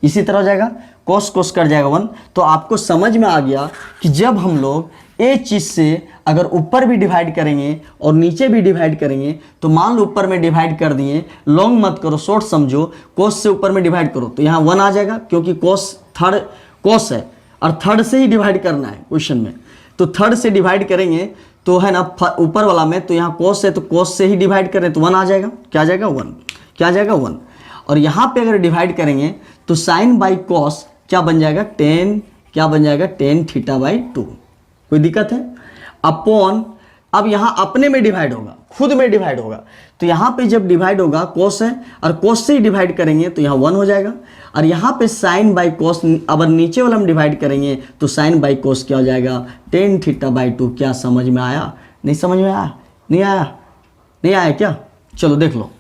इसी तरह हो जाएगा cos कट जाएगा 1। तो आपको समझ में आ गया कि जब हम लोग ए चीज से अगर ऊपर भी डिवाइड करेंगे और नीचे भी डिवाइड करेंगे तो मान लो ऊपर में डिवाइड कर दिए, लॉन्ग मत करो, शॉर्ट समझो, कोस से ऊपर में डिवाइड करो तो यहाँ 1 आ जाएगा, क्योंकि कोस थर्ड कोस है और थर्ड से ही डिवाइड करना है क्वेश्चन में। तो थर्ड से डिवाइड करेंगे तो है ना ऊपर वाला में, तो यहाँ कोस है तो कोस से ही डिवाइड करें तो 1 आ जाएगा। क्या आ जाएगा 1, क्या आ जाएगा 1। और यहाँ पे अगर डिवाइड करेंगे तो साइन बाई कॉस क्या बन जाएगा 10, क्या बन जाएगा tan θ/2। कोई दिक्कत है? अपॉन, अब यहाँ अपने में डिवाइड होगा, खुद में डिवाइड होगा, तो यहाँ पे जब डिवाइड होगा कोस है और कोस से ही डिवाइड करेंगे तो यहाँ 1 हो जाएगा। और यहाँ पे साइन बाई कोस, अगर नीचे वाला हम डिवाइड करेंगे तो साइन बाई कोस क्या हो जाएगा tan θ/2। क्या समझ में आया? नहीं समझ में आया? नहीं आया? नहीं आया क्या? चलो देख लो,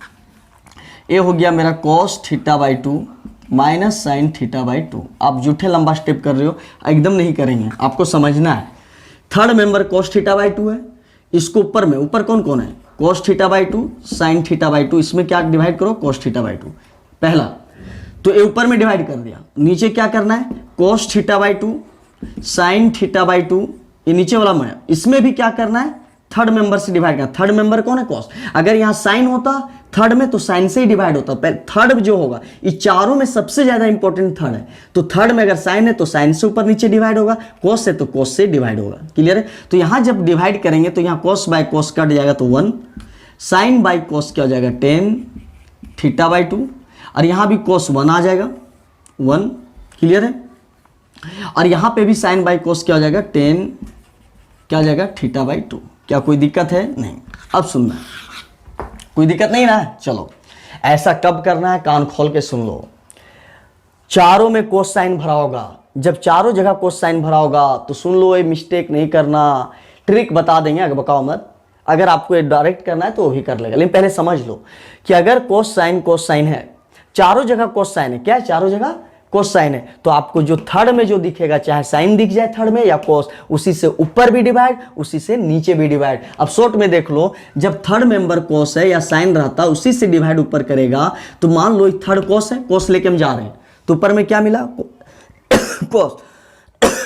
ये हो गया मेरा cos θ/2 माइनस साइन θ/2। आप जूठे लंबा स्टेप कर रहे हो, एकदम नहीं करेंगे, आपको समझना है। थर्ड मेंबर cos θ/2 है, इसको ऊपर में, ऊपर कौन कौन है cos θ/2 साइन θ/2, इसमें क्या डिवाइड करो cos θ/2 पहला, तो ये ऊपर में डिवाइड कर दिया। नीचे क्या करना है cos θ/2 साइन θ/2, ये नीचे वाला में, इसमें भी क्या करना है थर्ड मेंबर से डिवाइड करना। थर्ड मेंबर कौन है cos, अगर यहाँ साइन होता थर्ड में तो साइन से ही डिवाइड होता। थर्ड जो होगा, ये चारों में सबसे ज्यादा इंपॉर्टेंट थर्ड है, तो थर्ड में अगर साइन है तो साइन से ऊपर नीचे डिवाइड होगा, कोस है तो कोस से डिवाइड होगा। क्लियर है? तो यहां जब डिवाइड करेंगे तो यहाँ कोस बाय कोस कट जाएगा तो 1, साइन बाय कोस क्या हो जाएगा tan θ/2, और यहां भी कोस 1 आ जाएगा 1। क्लियर है? और यहां पे भी साइन बाय कोस क्या हो जाएगा tan क्या हो जाएगा θ/2। क्या कोई दिक्कत है? नहीं। अब सुनना, कोई दिक्कत नहीं ना? चलो, ऐसा कब करना है, कान खोल के सुन लो। चारों में कोस साइन भरा होगा, जब चारों जगह कोस साइन भरा होगा तो सुन लो, ये मिस्टेक नहीं करना, ट्रिक बता देंगे, अगर बकाओ मत। अगर आपको ये डायरेक्ट करना है तो वो भी कर लेगा, लेकिन पहले समझ लो कि अगर कोस साइन है, चारों जगह कोस साइन है, क्या है चारों जगह कोस साइन है, तो आपको जो थर्ड में जो दिखेगा, चाहे साइन दिख जाए थर्ड में या कोस, उसी से ऊपर भी डिवाइड, उसी से नीचे भी डिवाइड। अब शॉर्ट में देख लो, जब थर्ड मेंबर कोस है या साइन रहता, उसी से डिवाइड ऊपर करेगा, तो मान लो थर्ड कोस है, कोस लेके हम जा रहे हैं तो ऊपर में क्या मिला कोस,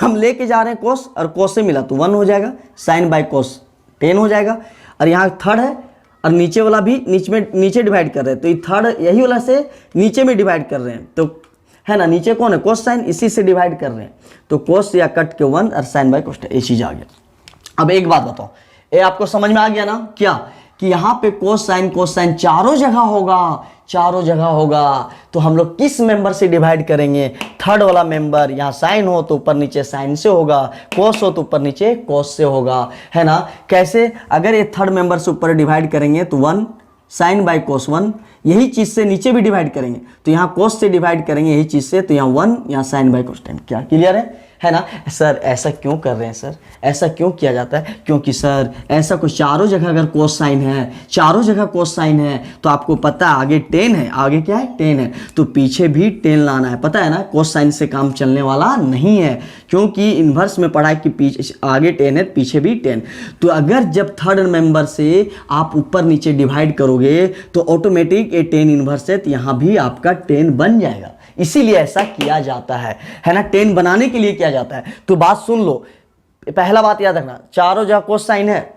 हम लेके जा रहे हैं कोस और कोस से मिला तो 1 हो जाएगा, साइन बाय कोस 10 हो जाएगा। और यहाँ थर्ड है और नीचे वाला भी नीचे डिवाइड कर रहे हैं, तो ये थर्ड यही वाला से नीचे में डिवाइड कर रहे हैं, तो है ना, नीचे कौन है कोस साइन, इसी से डिवाइड कर रहे हैं, तो कोस या कट के 1 और साइन बाय कोस, ये चीज आ गया। अब एक बात बताओ, ये आपको समझ में आ गया ना, क्या कि यहाँ पे कोस साइन चारों जगह होगा, चारों जगह होगा, तो हम लोग किस मेंबर से डिवाइड करेंगे, थर्ड वाला मेंबर। यहाँ साइन हो तो ऊपर नीचे साइन से होगा, कोस हो तो ऊपर नीचे कोस से होगा, है ना। कैसे? अगर ये थर्ड मेंबर से ऊपर डिवाइड करेंगे तो 1 साइन बाय कोस 1, यही चीज से नीचे भी डिवाइड करेंगे तो यहाँ कोस से डिवाइड करेंगे यही चीज से, तो यहाँ 1, यहाँ साइन बाय कोस 10। क्या क्लियर है ना? सर ऐसा क्यों कर रहे हैं सर, ऐसा क्यों किया जाता है? क्योंकि सर ऐसा कुछ चारों जगह अगर कोस साइन है, चारों जगह कोस साइन है, तो आपको पता है आगे 10 है, आगे क्या है 10 है, तो पीछे भी 10 लाना है, पता है ना। कोस साइन से काम चलने वाला नहीं है, क्योंकि इन्वर्स में पढ़ा है कि पीछे आगे 10 है पीछे भी 10। तो अगर जब थर्ड मेंबर से आप ऊपर नीचे डिवाइड करोगे तो ऑटोमेटिक ये 10 इन्वर्स है, तो यहाँ भी आपका 10 बन जाएगा, इसीलिए ऐसा किया जाता है ना, 10 बनाने के लिए किया जाता है। तो बात सुन लो, पहला बात याद रखना, चारों जगह कोस साइन है,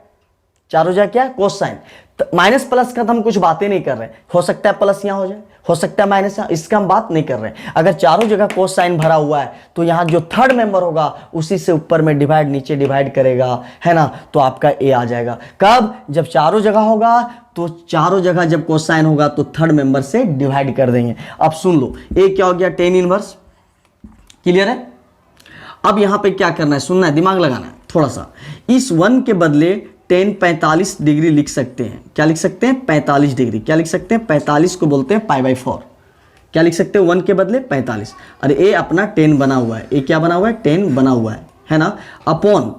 चारों जगह क्या कोस साइन, माइनस प्लस का तो हम कुछ बातें नहीं कर रहे हैं, हो सकता है प्लस यहाँ हो जाए, हो सकता है माइनस यहाँ, इसका हम बात नहीं कर रहे हैं। अगर चारों जगह कोस साइन भरा हुआ है तो यहाँ जो थर्ड मेंबर होगा उसी से ऊपर में डिवाइड नीचे डिवाइड करेगा, है ना, तो आपका ए आ जाएगा। कब? जब चारों जगह होगा, तो चारों जगह जब कोस साइन होगा तो थर्ड मेंबर से डिवाइड कर देंगे। अब सुन लो, ए क्या हो गया 10 इनवर्स। क्लियर है? अब यहां पे क्या करना है, सुनना है, दिमाग लगाना है थोड़ा सा। इस 1 के बदले 10 45 डिग्री लिख सकते हैं। क्या लिख सकते हैं? 45 डिग्री। क्या लिख सकते हैं? 45 को बोलते हैं π/4। क्या लिख सकते हैं? 1 के बदले 45। और ए अपना 10 बना हुआ है, ए क्या बना हुआ है 10 बना हुआ है ना, अपॉन,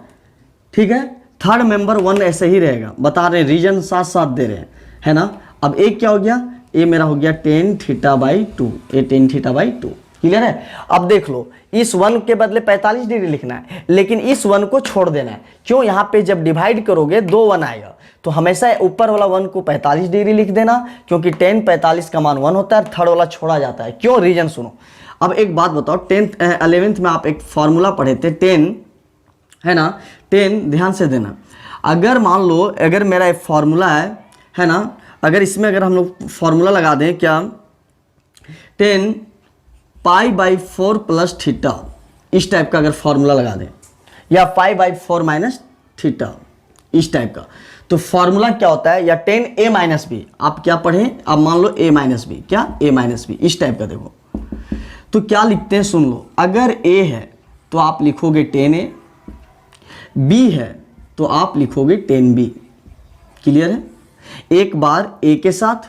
ठीक है, थर्ड मेंबर 1 ऐसे ही रहेगा, बता रहे हैं, रीजन साथ साथ दे रहे हैं, है ना। अब ए क्या हो गया, ए मेरा हो गया tan θ/2, ए tan θ/2। क्लियर है? अब देख लो, इस 1 के बदले 45 डिग्री लिखना है, लेकिन इस 1 को छोड़ देना है। क्यों? यहाँ पे जब डिवाइड करोगे 2 1 आएगा, तो हमेशा ऊपर वाला 1 को 45 डिग्री लिख देना, क्योंकि tan 45 का मान 1 होता है, थर्ड वाला छोड़ा जाता है। क्यों? रीजन सुनो। अब एक बात बताओ, 11th में आप एक फॉर्मूला पढ़े थे, 10 है ना, टेन, ध्यान से देना, अगर मान लो अगर मेरा एक फॉर्मूला है ना, अगर इसमें अगर हम लोग फॉर्मूला लगा दें क्या, ten pi by 4 plus theta, इस टाइप का अगर फॉर्मूला लगा दें, या पाई बाई 4 माइनस थीटा, इस टाइप का, तो फॉर्मूला क्या होता है, या टेन ए माइनस बी, आप क्या पढ़ें, आप मान लो ए माइनस बी, क्या ए माइनस बी, इस टाइप का देखो, तो क्या लिखते हैं सुन लो, अगर ए है तो आप लिखोगे टेन ए, बी है तो आप लिखोगे टेन बी। क्लियर है? एक बार ए के साथ,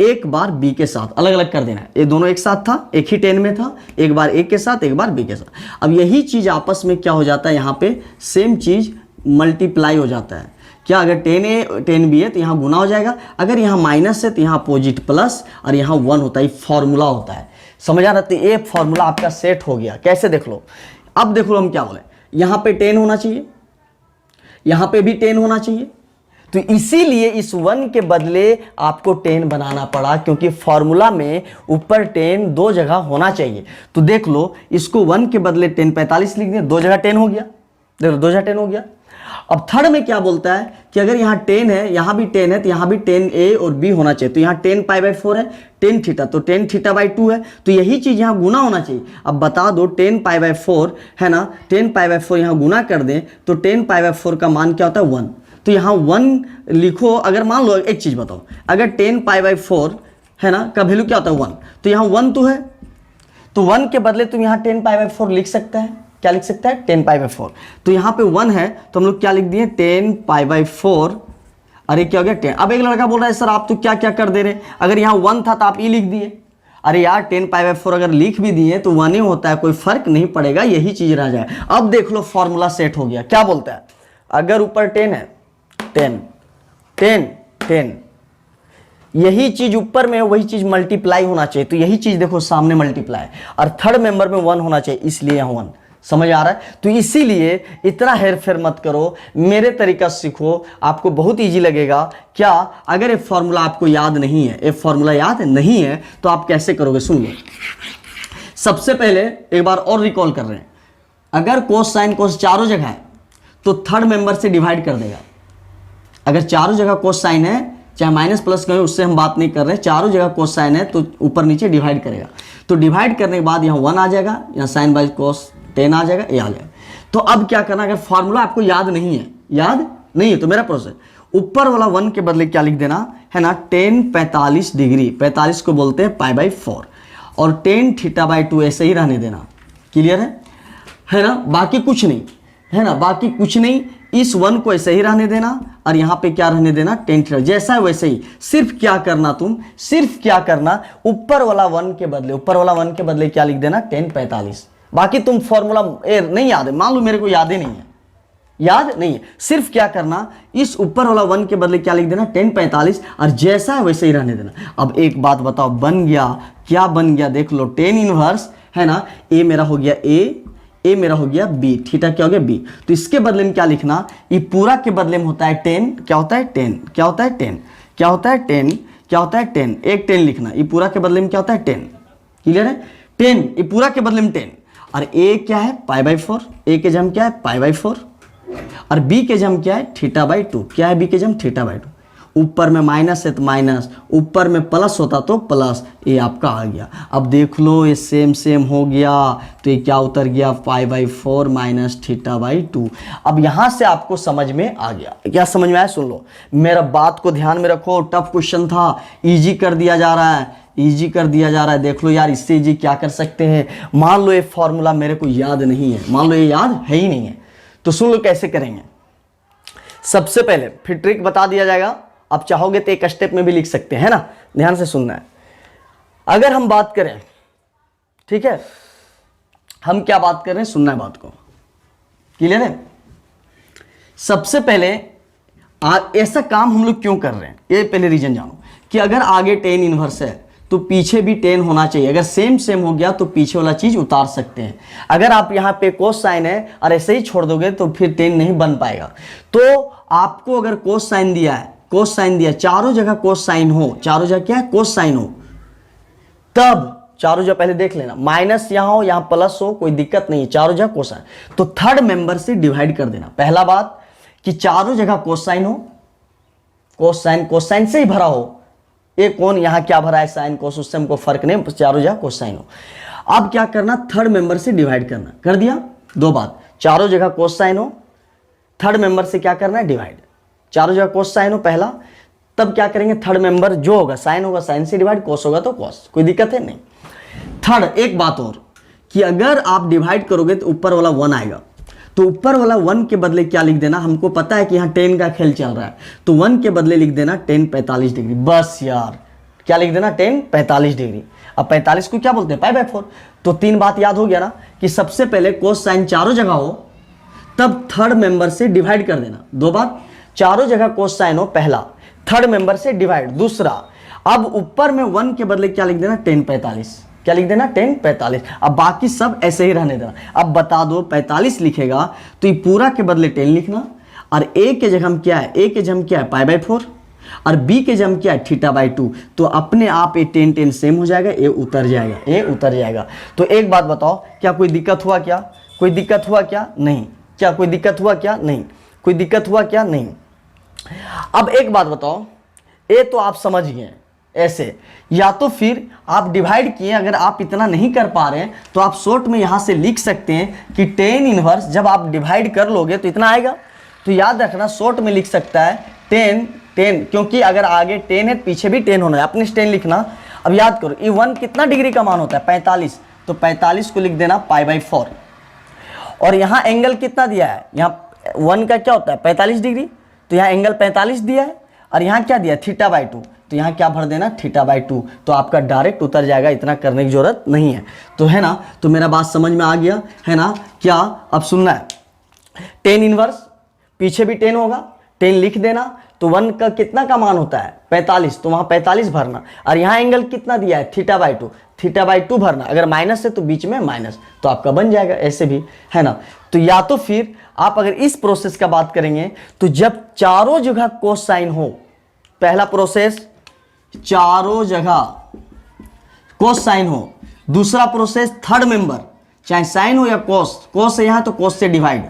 एक बार बी के साथ, अलग अलग कर देना है, ये दोनों एक साथ था, एक ही टेन में था, एक बार ए के साथ, एक बार बी के साथ। अब यही चीज आपस में क्या हो जाता है, यहाँ पे सेम चीज मल्टीप्लाई हो जाता है। क्या, अगर टेन ए टेन बी है तो यहाँ गुना हो जाएगा, अगर यहाँ माइनस है तो यहाँ अपोजिट प्लस, और यहाँ 1 होता है, फॉर्मूला होता है। समझ आ रहा है? ये फॉर्मूला आपका सेट हो गया। कैसे, देख लो, अब देख लो हम क्या बोले, यहाँ पे 10 होना चाहिए, यहाँ पे भी 10 होना चाहिए, तो इसीलिए इस 1 के बदले आपको 10 बनाना पड़ा, क्योंकि फॉर्मूला में ऊपर 10 दो जगह होना चाहिए। तो देख लो, इसको 1 के बदले 10 45 लिख दिया, दो जगह 10 हो गया, देखो दो जगह 10 हो गया। अब थर्ड में क्या बोलता है कि अगर यहाँ 10 है, यहाँ भी 10 है, तो यहाँ भी 10 ए और बी होना चाहिए। तो यहाँ 10 पाई बाई 4 है, 10 थीटा, तो 10 थीटा बाई 2 है, तो यही चीज यहाँ गुना होना चाहिए। अब बता दो 10 पाई बाई 4 है ना, 10 पाई बाई 4 यहाँ गुना कर दें तो 10 पाई बाई 4 का मान क्या होता है, 1। तो यहाँ 1 लिखो। अगर मान लो एक चीज बताओ, अगर 10 पाई बाई 4 है ना का वैल्यू क्या होता है, 1, तो यहाँ 1 तो है, तो 1 के बदले तुम यहाँ 10 पाई बाई 4 लिख सकता है। क्या लिख सकता है, 10 पाई बाई 4। तो यहाँ पे 1 है तो हम लोग क्या लिख दिए, 10 पाई बाई 4। अरे क्या हो गया, 10। अब एक लड़का बोल रहा है सर आप तो क्या क्या कर दे रहे, अगर यहाँ 1 था तो आप ई लिख दिए। अरे यार 10 पाई बाई 4 अगर लिख भी दिए तो 1 ही होता है, कोई फर्क नहीं पड़ेगा, यही चीज रह जाए। अब देख लो फॉर्मूला सेट हो गया। क्या बोलता है, अगर ऊपर 10 है, 10 10 10, यही चीज ऊपर में वही चीज मल्टीप्लाई होना चाहिए, तो यही चीज देखो सामने मल्टीप्लाई, और थर्ड मेंबर में 1 होना चाहिए, इसलिए यहाँ 1। समझ आ रहा है? तो इसीलिए इतना हेर फेर मत करो, मेरे तरीका सीखो, आपको बहुत इजी लगेगा। क्या, अगर ये फॉर्मूला आपको याद नहीं है, ये फॉर्मूला याद नहीं है तो आप कैसे करोगे, सुन लो। सबसे पहले एक बार और रिकॉल कर रहे हैं, अगर कोस साइन कोस चारों जगह है तो थर्ड मेंबर से डिवाइड कर देगा। अगर चारों जगह कोस साइन है, चाहे माइनस प्लस कहें, उससे हम बात नहीं कर रहे, चारों जगह कोस साइन है तो ऊपर नीचे डिवाइड करेगा। तो डिवाइड करने के बाद यहाँ 1 आ जाएगा, यहाँ साइन बाई कोस 10 आ जाएगा, ये आ जाएगा। तो अब क्या करना, अगर फॉर्मूला आपको याद नहीं है तो मेरा प्रोसेस, ऊपर वाला 1 के बदले क्या लिख देना है ना, 10 45 डिग्री, 45 को बोलते हैं पाई बाई 4, और 10 थीटा बाई 2 ऐसे ही रहने देना। क्लियर है ना? बाकी कुछ नहीं है ना, बाकी कुछ नहीं, इस 1 को ऐसे ही रहने देना, और यहाँ पे क्या रहने देना, 10 थीटा, जैसा है वैसे ही। सिर्फ क्या करना, ऊपर वाला 1 के बदले क्या लिख देना, 10 45। बाकी तुम फॉर्मूला नहीं याद है, मान लो मेरे को याद ही नहीं है, सिर्फ क्या करना, इस ऊपर वाला 1 के बदले क्या लिख देना, 10 45, और जैसा है वैसे ही रहने देना। अब एक बात बताओ, बन गया, क्या बन गया, देख लो, 10 इनवर्स है ना, ए मेरा हो गया ए मेरा हो गया बी, थीटा क्या हो गया, बी। तो इसके बदले में क्या लिखना, ये पूरा के बदले में होता है 10, क्या होता है 10, क्या होता है 10, क्या होता है 10, क्या होता है 10, एक 10 लिखना, ये पूरा के बदले में क्या होता है 10। क्लियर है? 10, ये पूरा के बदले में 10, और ए क्या है, पाई बाई 4, ए के जम क्या है, पाई बाई 4, और बी के जम क्या है, थीटा बाई 2, क्या है बी के जम, थीटा बाई 2। ऊपर में माइनस है तो माइनस, ऊपर में प्लस होता तो प्लस, ये आपका आ गया। अब देख लो ये सेम हो गया, तो ये क्या उतर गया, pi by 4 minus theta by 2। अब यहाँ से आपको समझ में आ गया, क्या समझ में आया, सुन लो मेरा बात को ध्यान में रखो। टफ क्वेश्चन था, इजी कर दिया जा रहा है, इजी कर दिया जा रहा है। देख लो यार, इससे इजी क्या कर सकते हैं। मान लो ये फॉर्मूला मेरे को याद नहीं है, मान लो ये याद है ही नहीं है, तो सुन लो कैसे करेंगे। सबसे पहले फिर ट्रिक बता दिया जाएगा, आप चाहोगे तो एक स्टेप में भी लिख सकते हैं, है ना, ध्यान से सुनना है। अगर हम बात करें, ठीक है, हम क्या बात कर रहे हैं, सुनना है बात को। क्लियर है? सबसे पहले ऐसा काम हम लोग क्यों कर रहे हैं, ये पहले रीजन जानो, कि अगर आगे 10 इनवर्स है तो पीछे भी 10 होना चाहिए। अगर सेम हो गया तो पीछे वाला चीज उतार सकते हैं। अगर आप यहाँ पे कोस साइन है और ऐसे ही छोड़ दोगे तो फिर 10 नहीं बन पाएगा। तो आपको अगर कोस साइन दिया है, चारों जगह कोस साइन हो, चारों जगह क्या है, कोस साइन हो, तब चारों जगह पहले देख लेना, माइनस यहाँ हो यहाँ प्लस हो कोई दिक्कत नहीं है, चारों जगह कोसाइन। तो थर्ड मेंबर से डिवाइड कर देना। पहला बात कि चारों जगह कोसाइन हो, कोसाइन कोसाइन से ही भरा हो। एक कौन यहाँ क्या भरा है साइन कोस, उससे हमको फर्क नहीं, चारों जगह कोसाइन हो। अब क्या करना, थर्ड मेंबर से डिवाइड करना। कर दिया। दो बात, चारों जगह कोसाइन हो, थर्ड मेंबर से क्या करना है डिवाइड। चारों जगह कोसाइन हो पहला, तब क्या करेंगे थर्ड मेंबर जो होगा साइन होगा साइन से डिवाइड, कोस होगा तो कोस, कोई दिक्कत है नहीं। थर्ड एक बात और कि अगर आप डिवाइड करोगे तो ऊपर वाला 1 आएगा, तो ऊपर वाला 1 के बदले क्या लिख देना, हमको पता है कि यहाँ 10 का खेल चल रहा है, तो 1 के बदले लिख देना 10 45 डिग्री। बस यार, क्या लिख देना 10 45 डिग्री। अब 45 को क्या बोलते हैं π/4। तो 3 बात याद हो गया ना कि सबसे पहले कोस साइन चारों जगह हो तब थर्ड मेंबर से डिवाइड कर देना। 2 बात, चारों जगह कोस साइन हो पहला, थर्ड मेंबर से डिवाइड दूसरा। अब ऊपर में 1 के बदले क्या लिख देना 10 45, क्या लिख देना 10 45। अब बाकी सब ऐसे ही रहने देना। अब बता दो 45 लिखेगा तो ये पूरा के बदले 10 लिखना, और a के जगह क्या है, a के जगह क्या है π/4, और b के जगह क्या है θ/2। तो अपने आप ये 10 10 सेम हो जाएगा, a उतर जाएगा, a उतर जाएगा। तो एक बात बताओ, क्या कोई दिक्कत हुआ क्या, कोई दिक्कत हुआ क्या नहीं, क्या कोई दिक्कत हुआ क्या नहीं, कोई दिक्कत हुआ क्या नहीं। अब एक बात बताओ, ए तो आप समझ गए ऐसे, या तो फिर आप डिवाइड किए, अगर आप इतना नहीं कर पा रहे हैं तो आप शॉर्ट में यहां से लिख सकते हैं कि 10 इनवर्स जब आप डिवाइड कर लोगे तो इतना आएगा। तो याद रखना शॉर्ट में लिख सकता है 10 10, क्योंकि अगर आगे 10 है पीछे भी 10 होना है, अपने 10 लिखना। अब याद करो ये 1 कितना डिग्री का मान होता है 45, तो 45 को लिख देना π/4। और यहाँ एंगल कितना दिया है, यहाँ 1 का क्या होता है 45 डिग्री, तो यहाँ एंगल 45 दिया है, और यहाँ क्या दिया θ/2, तो यहाँ क्या भर देना θ/2। तो आपका डायरेक्ट उतर जाएगा, इतना करने की जरूरत नहीं है। तो है ना, तो मेरा बात समझ में आ गया है ना। क्या अब सुनना है, 10 इनवर्स पीछे भी 10 होगा, 10 लिख देना। तो 1 का कितना का मान होता है 45, तो वहाँ 45 भरना, और यहाँ एंगल कितना दिया है θ/2, θ/2 भरना। अगर माइनस है तो बीच में माइनस, तो आपका बन जाएगा ऐसे भी, है ना। तो या तो फिर आप अगर इस प्रोसेस का बात करेंगे तो जब चारों जगह कोस साइन हो, पहला प्रोसेस चारों जगह कोस साइन हो, दूसरा प्रोसेस थर्ड मेंबर चाहे साइन हो या कोस, कोस है यहां तो कोस से डिवाइड,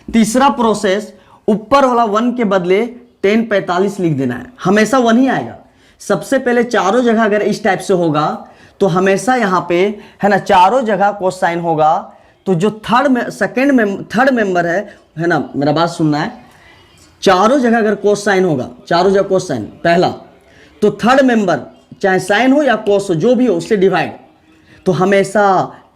तीसरा प्रोसेस ऊपर वाला 1 के बदले 10 45 लिख देना है। हमेशा 1 ही आएगा। सबसे पहले चारों जगह अगर इस टाइप से होगा तो हमेशा यहाँ पे है ना चारों जगह कोस साइन होगा। तो जो थर्ड मेंबर है ना, मेरा बात सुनना है, चारों जगह अगर कोस साइन होगा, चारों जगह कोस साइन पहला, तो थर्ड मेंबर चाहे साइन हो या कोस हो जो भी हो उससे डिवाइड। तो हमेशा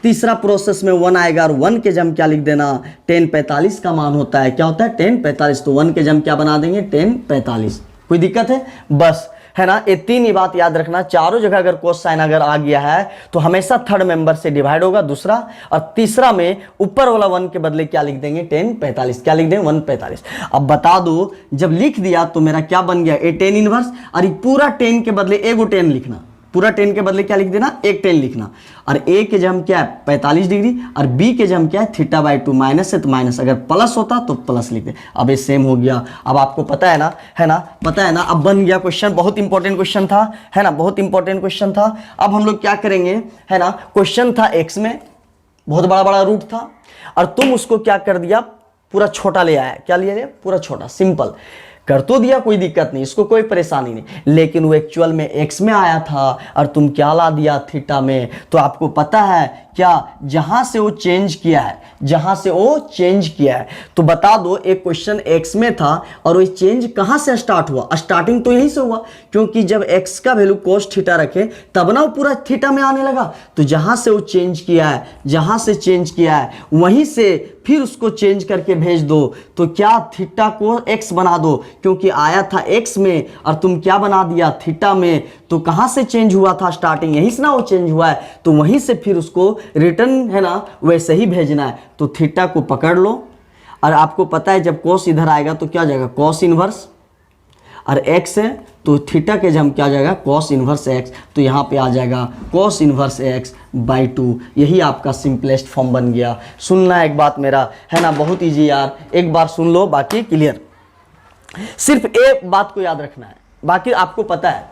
तीसरा प्रोसेस में 1 आएगा, और 1 के जम क्या लिख देना 10 45 का मान होता है। क्या होता है 10 45, तो 1 के जम क्या बना देंगे 10 45। कोई दिक्कत है, बस है ना। ये 3 ही बात याद रखना, चारों जगह अगर कोस साइन अगर आ गया है तो हमेशा थर्ड मेंबर से डिवाइड होगा दूसरा, और तीसरा में ऊपर वाला 1 के बदले क्या लिख देंगे 10 45, क्या लिख देंगे 1 45। अब बता दो जब लिख दिया तो मेरा क्या बन गया, ए 10 इनवर्स, और ये पूरा 10 के बदले एगो 10 लिखना, पूरा 10 के बदले क्या लिख देना एक 10 लिखना, और ए के जम क्या है 45 डिग्री, और बी के जम क्या है θ/2, माइनस है तो माइनस, अगर प्लस होता तो प्लस लिख दे। अब ये सेम हो गया। अब आपको पता है ना, है ना, पता है ना। अब बन गया क्वेश्चन, बहुत इंपॉर्टेंट क्वेश्चन था, है ना, बहुत इंपॉर्टेंट क्वेश्चन था। अब हम लोग क्या करेंगे, है ना, क्वेश्चन था एक्स में, बहुत बड़ा बड़ा रूट था, और तुम उसको क्या कर दिया पूरा छोटा ले आया। क्या लिया पूरा छोटा, सिंपल कर तो दिया, कोई दिक्कत नहीं, इसको कोई परेशानी नहीं, लेकिन वो एक्चुअल में एक्स में आया था और तुम क्या ला दिया थीटा में। तो आपको पता है क्या, जहां से वो चेंज किया है, जहां से वो चेंज किया है, तो बता दो एक क्वेश्चन एक्स में था और वो चेंज कहां से स्टार्ट हुआ, स्टार्टिंग तो यहीं से हुआ, क्योंकि जब एक्स का वैल्यू कोस थीटा रखे तब ना वो पूरा थीटा में आने लगा। तो जहां से वो चेंज किया है, जहां से चेंज किया है वहीं से फिर उसको चेंज करके भेज दो। तो क्या थीटा को एक्स बना दो, क्योंकि आया था एक्स में और तुम क्या बना दिया थीटा में। तो कहां से चेंज हुआ था, स्टार्टिंग यहीं से ना वो चेंज हुआ है, तो वहीं से फिर उसको रिटर्न है ना वैसे ही भेजना है। तो थीटा को पकड़ लो, और आपको पता है जब कोस इधर आएगा तो क्या जाएगा कोस इनवर्स, और एक्स है तो थीटा के जम क्या जाएगा कोस इनवर्स एक्स, तो यहाँ पे आ जाएगा कोस इनवर्स एक्स बाई 2। यही आपका सिंपलेस्ट फॉर्म बन गया। सुनना एक बात मेरा, है ना, बहुत इजी यार, एक बार सुन लो बाकी क्लियर। सिर्फ एक बात को याद रखना है, बाकी आपको पता है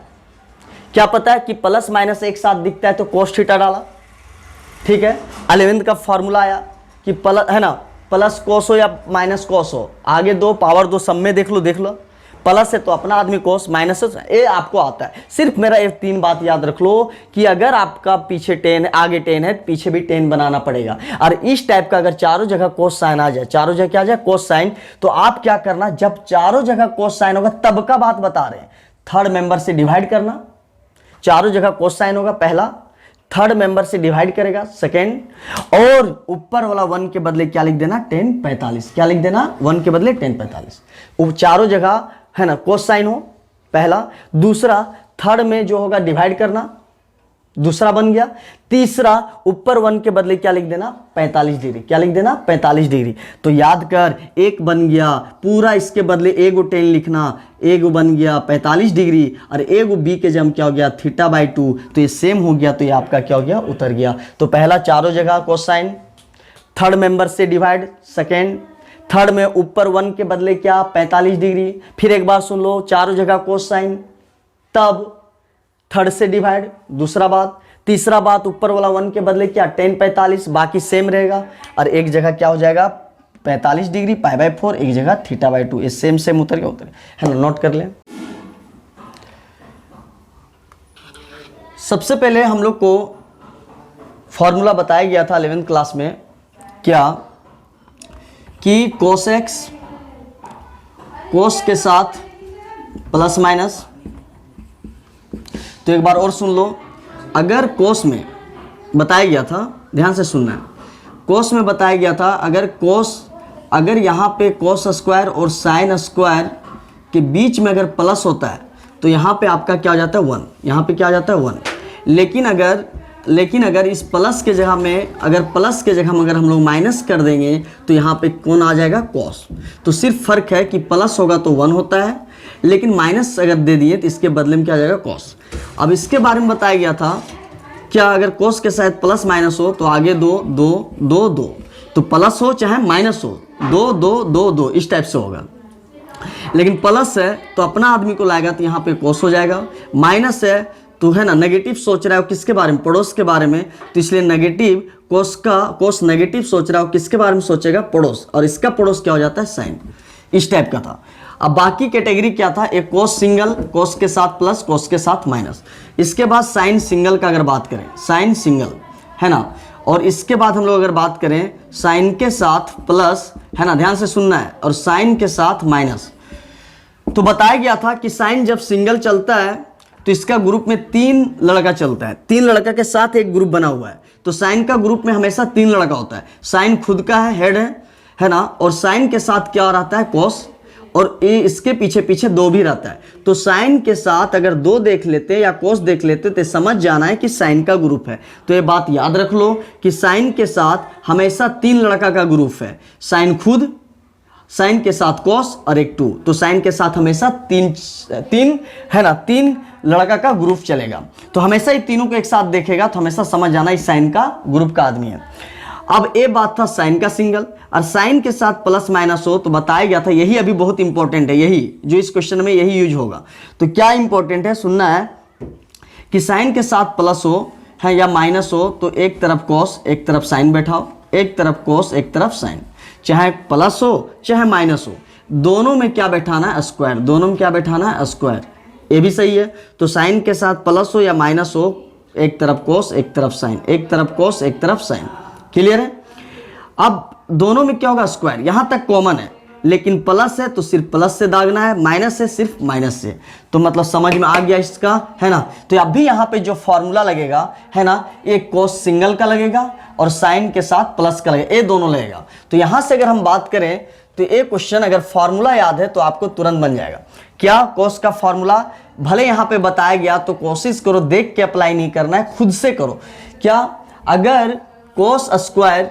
क्या पता है कि प्लस माइनस एक साथ दिखता है तो कोस थीटा डाला, ठीक है। 11th का फॉर्मूला आया कि प्लस है ना, प्लस कोस हो या माइनस कोस हो, आगे दो पावर दो, सब में देख लो प्लस है तो अपना आदमी कोस, माइनस है ये आपको आता है। सिर्फ मेरा ये 3 बात याद रख लो कि अगर आपका पीछे 10 आगे 10 है पीछे भी 10 बनाना पड़ेगा। और इस टाइप का अगर चारों जगह कोस साइन आ जाए, चारों जगह क्या आ जाए कोस साइन, तो आप क्या करना, जब चारों जगह कोस साइन होगा तब का बात बता रहे हैं, थर्ड मेंबर से डिवाइड करना। चारों जगह कोस साइन होगा पहला, थर्ड मेंबर से डिवाइड करेगा सेकेंड, और ऊपर वाला 1 के बदले क्या लिख देना 10 45, क्या लिख देना 1 के बदले 10 45। चारों जगह है ना कोस साइन हो पहला, दूसरा थर्ड में जो होगा डिवाइड करना, दूसरा बन गया, तीसरा ऊपर 1 के बदले क्या लिख देना 45 डिग्री, क्या लिख देना 45 डिग्री। तो याद कर, एक बन गया पूरा, इसके बदले एगो 10 लिखना, एगो बन गया 45 डिग्री, और एगो बी के जम क्या हो गया θ/2, तो ये सेम हो गया, तो ये आपका क्या हो गया उतर गया। तो पहला चारों जगह कोस साइन, थर्ड मेंबर से डिवाइड सेकेंड, थर्ड में ऊपर 1 के बदले क्या 45 डिग्री, फिर एक बार सुन लो चारों जगह कोस साइन, तब थर्ड से डिवाइड, दूसरा बात, तीसरा बात ऊपर वाला 1 के बदले क्या 10 45, बाकी सेम रहेगा, और एक जगह क्या हो जाएगा 45 डिग्री π/4, एक जगह θ/2, ये सेम उतर गया है ना। नोट कर लें। सबसे पहले हम लोग को फॉर्मूला बताया गया था 11th क्लास में, क्या कि कोस एक्स कोस के साथ प्लस माइनस। तो एक बार और सुन लो, अगर कोस में बताया गया था, ध्यान से सुनना है, कोस में बताया गया था अगर यहाँ पे कोस स्क्वायर और साइन स्क्वायर के बीच में अगर प्लस होता है तो यहाँ पे आपका क्या हो जाता है 1, यहाँ पे क्या आ जाता है 1। लेकिन अगर इस प्लस के जगह में अगर हम लोग माइनस कर देंगे तो यहाँ पे कौन आ जाएगा कॉस। तो सिर्फ फर्क है कि प्लस होगा तो 1 होता है, लेकिन माइनस अगर दे दिए तो इसके बदले में क्या आ जाएगा कॉस। अब इसके बारे में बताया गया था, क्या अगर कोस के साथ प्लस माइनस हो तो आगे 2 2 2 2, तो प्लस हो चाहे माइनस हो 2 2 2 2 इस टाइप से होगा। लेकिन प्लस है तो अपना आदमी को लाएगा तो यहाँ पे कोस हो जाएगा, माइनस है तो है ना नेगेटिव सोच रहा है किसके बारे में, पड़ोस के बारे में, तो इसलिए नेगेटिव कोस नेगेटिव सोच रहा है किसके बारे में सोचेगा पड़ोस, और इसका पड़ोस क्या हो जाता है साइन। इस टाइप का था। अब बाकी कैटेगरी क्या था, एक कोस सिंगल, कोस के साथ प्लस, कोस के साथ माइनस। इसके बाद साइन सिंगल का अगर बात करें, साइन सिंगल है ना, और इसके बाद हम लोग अगर बात करें साइन के साथ प्लस है ना, ध्यान से सुनना है, और साइन के साथ माइनस। तो बताया गया था कि साइन जब सिंगल चलता है तो इसका ग्रुप में 3 लड़का चलता है, 3 लड़का के साथ एक ग्रुप बना हुआ है। तो साइन का ग्रुप में हमेशा 3 लड़का होता है, साइन खुद का है, हेड है ना, और साइन के साथ क्या रहता है कोस, और ये इसके पीछे पीछे 2 भी रहता है। तो साइन के साथ अगर 2 देख लेते या कोस देख लेते तो समझ जाना है कि साइन का ग्रुप है। तो ये बात याद रख लो कि साइन के साथ हमेशा 3 लड़का का ग्रुप है, साइन खुद, साइन के साथ कोस और एक 2। तो साइन के साथ हमेशा 3 है ना, 3 लड़का का ग्रुप चलेगा। तो हमेशा ही तीनों को एक साथ देखेगा तो हमेशा समझ जाना इस साइन का ग्रुप का आदमी है। अब ये बात था साइन का सिंगल, और साइन के साथ प्लस माइनस हो तो बताया गया था, यही अभी बहुत इंपॉर्टेंट है, यही जो इस क्वेश्चन में यही यूज होगा। तो क्या इंपॉर्टेंट है सुनना है कि साइन के साथ प्लस हो है या माइनस हो तो एक तरफ कॉस एक तरफ साइन बैठाओ, एक तरफ कॉस एक तरफ साइन, चाहे प्लस हो चाहे माइनस हो, दोनों में क्या बैठाना है स्क्वायर, दोनों में क्या बैठाना है स्क्वायर, ये भी सही है। तो साइन के साथ प्लस हो या माइनस हो, एक तरफ कोस एक तरफ साइन, एक तरफ कोस एक तरफ साइन, क्लियर है। अब दोनों में क्या होगा स्क्वायर, यहां तक कॉमन है, लेकिन प्लस है तो सिर्फ प्लस से दागना है, माइनस है सिर्फ माइनस से। तो मतलब समझ में आ गया इसका, है ना। तो अभी यहाँ पे जो फॉर्मूला लगेगा है ना, एक कोस सिंगल का लगेगा और साइन के साथ प्लस का लगेगा, ये दोनों लगेगा। तो यहाँ से अगर हम बात करें तो ये क्वेश्चन अगर फॉर्मूला याद है तो आपको तुरंत बन जाएगा। क्या कोस का फॉर्मूला, भले यहाँ पे बताया गया तो कोशिश करो देख के अप्लाई नहीं करना है, खुद से करो। क्या अगर कोस स्क्वायर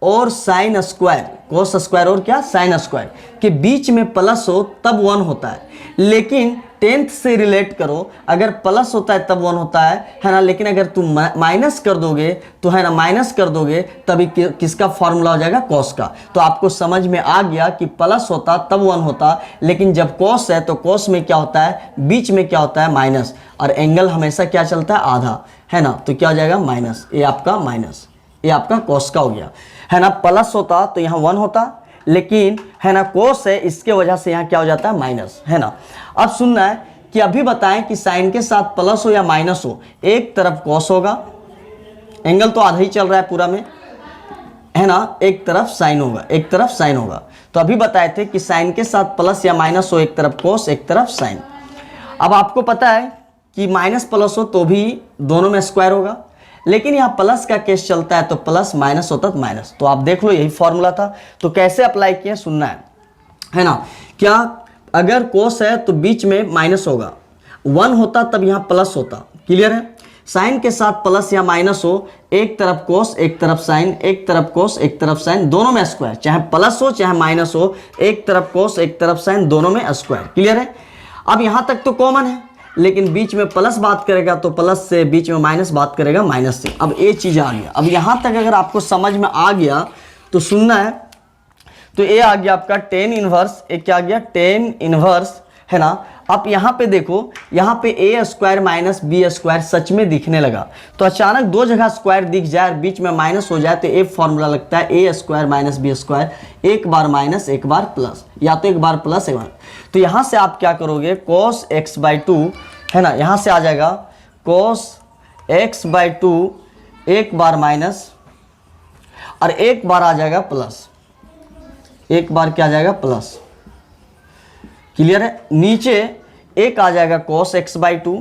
और साइन स्क्वायर, कोस स्क्वायर और क्या साइन स्क्वायर के बीच में प्लस हो तब 1 होता है। लेकिन 10th से रिलेट करो, अगर प्लस होता है तब 1 होता है ना। लेकिन अगर तुम माइनस कर दोगे तो है ना, माइनस कर दोगे तभी किसका फॉर्मूला हो जाएगा, कॉस का। तो आपको समझ में आ गया कि प्लस होता तब 1 होता, लेकिन जब कॉस है तो कॉस में क्या होता है, बीच में क्या होता है, माइनस। और एंगल हमेशा क्या चलता है, आधा, है ना। तो क्या हो जाएगा, माइनस। ये आपका माइनस, ये आपका कॉस का हो गया, है ना। प्लस होता तो यहाँ 1 होता, लेकिन है ना कोस है, इसके वजह से यहाँ क्या हो जाता है, माइनस, है ना। अब सुनना है कि अभी बताएं कि साइन के साथ प्लस हो या माइनस हो, एक तरफ कॉस होगा, एंगल तो आधा ही चल रहा है पूरा में, है ना, एक तरफ साइन होगा, एक तरफ साइन होगा। तो अभी बताए थे कि साइन के साथ प्लस या माइनस हो, एक तरफ कॉस एक तरफ साइन। अब आपको पता है कि माइनस प्लस हो तो भी दोनों में स्क्वायर होगा, लेकिन यहाँ प्लस का केस चलता है तो प्लस, माइनस होता तो माइनस। तो आप देख लो यही फॉर्मूला था। तो कैसे अप्लाई किया सुनना है ना। क्या अगर कोस है तो बीच में माइनस होगा, 1 होता तब यहाँ प्लस होता, क्लियर है। साइन के साथ प्लस या माइनस हो, एक तरफ कोस एक तरफ साइन, एक तरफ कोस एक तरफ साइन, दोनों में स्क्वायर, चाहे प्लस हो चाहे माइनस हो, एक तरफ कोस एक तरफ साइन, दोनों में स्क्वायर, क्लियर है। अब यहाँ तक तो कॉमन है, लेकिन बीच में प्लस बात करेगा तो प्लस से, बीच में माइनस बात करेगा माइनस से। अब ये चीज़ आ गया। अब यहाँ तक अगर आपको समझ में आ गया तो सुनना है। तो ये आ गया आपका टेन इनवर्स, एक क्या आ गया, टेन इनवर्स, है ना। अब यहाँ पे देखो, यहाँ पे a square minus b square सच में दिखने लगा। तो अचानक दो जगह स्क्वायर दिख जाए और बीच में माइनस हो जाए तो ए फॉर्मूला लगता है ए स्क्वायर माइनस बी स्क्वायर, एक बार माइनस एक बार प्लस, या तो एक बार प्लस एक बार। तो यहाँ से आप क्या करोगे, cos x/2, है ना, यहाँ से आ जाएगा cos x/2, एक बार माइनस और एक बार आ जाएगा प्लस, एक बार क्या आ जाएगा प्लस, क्लियर है। नीचे एक आ जाएगा cos x/2,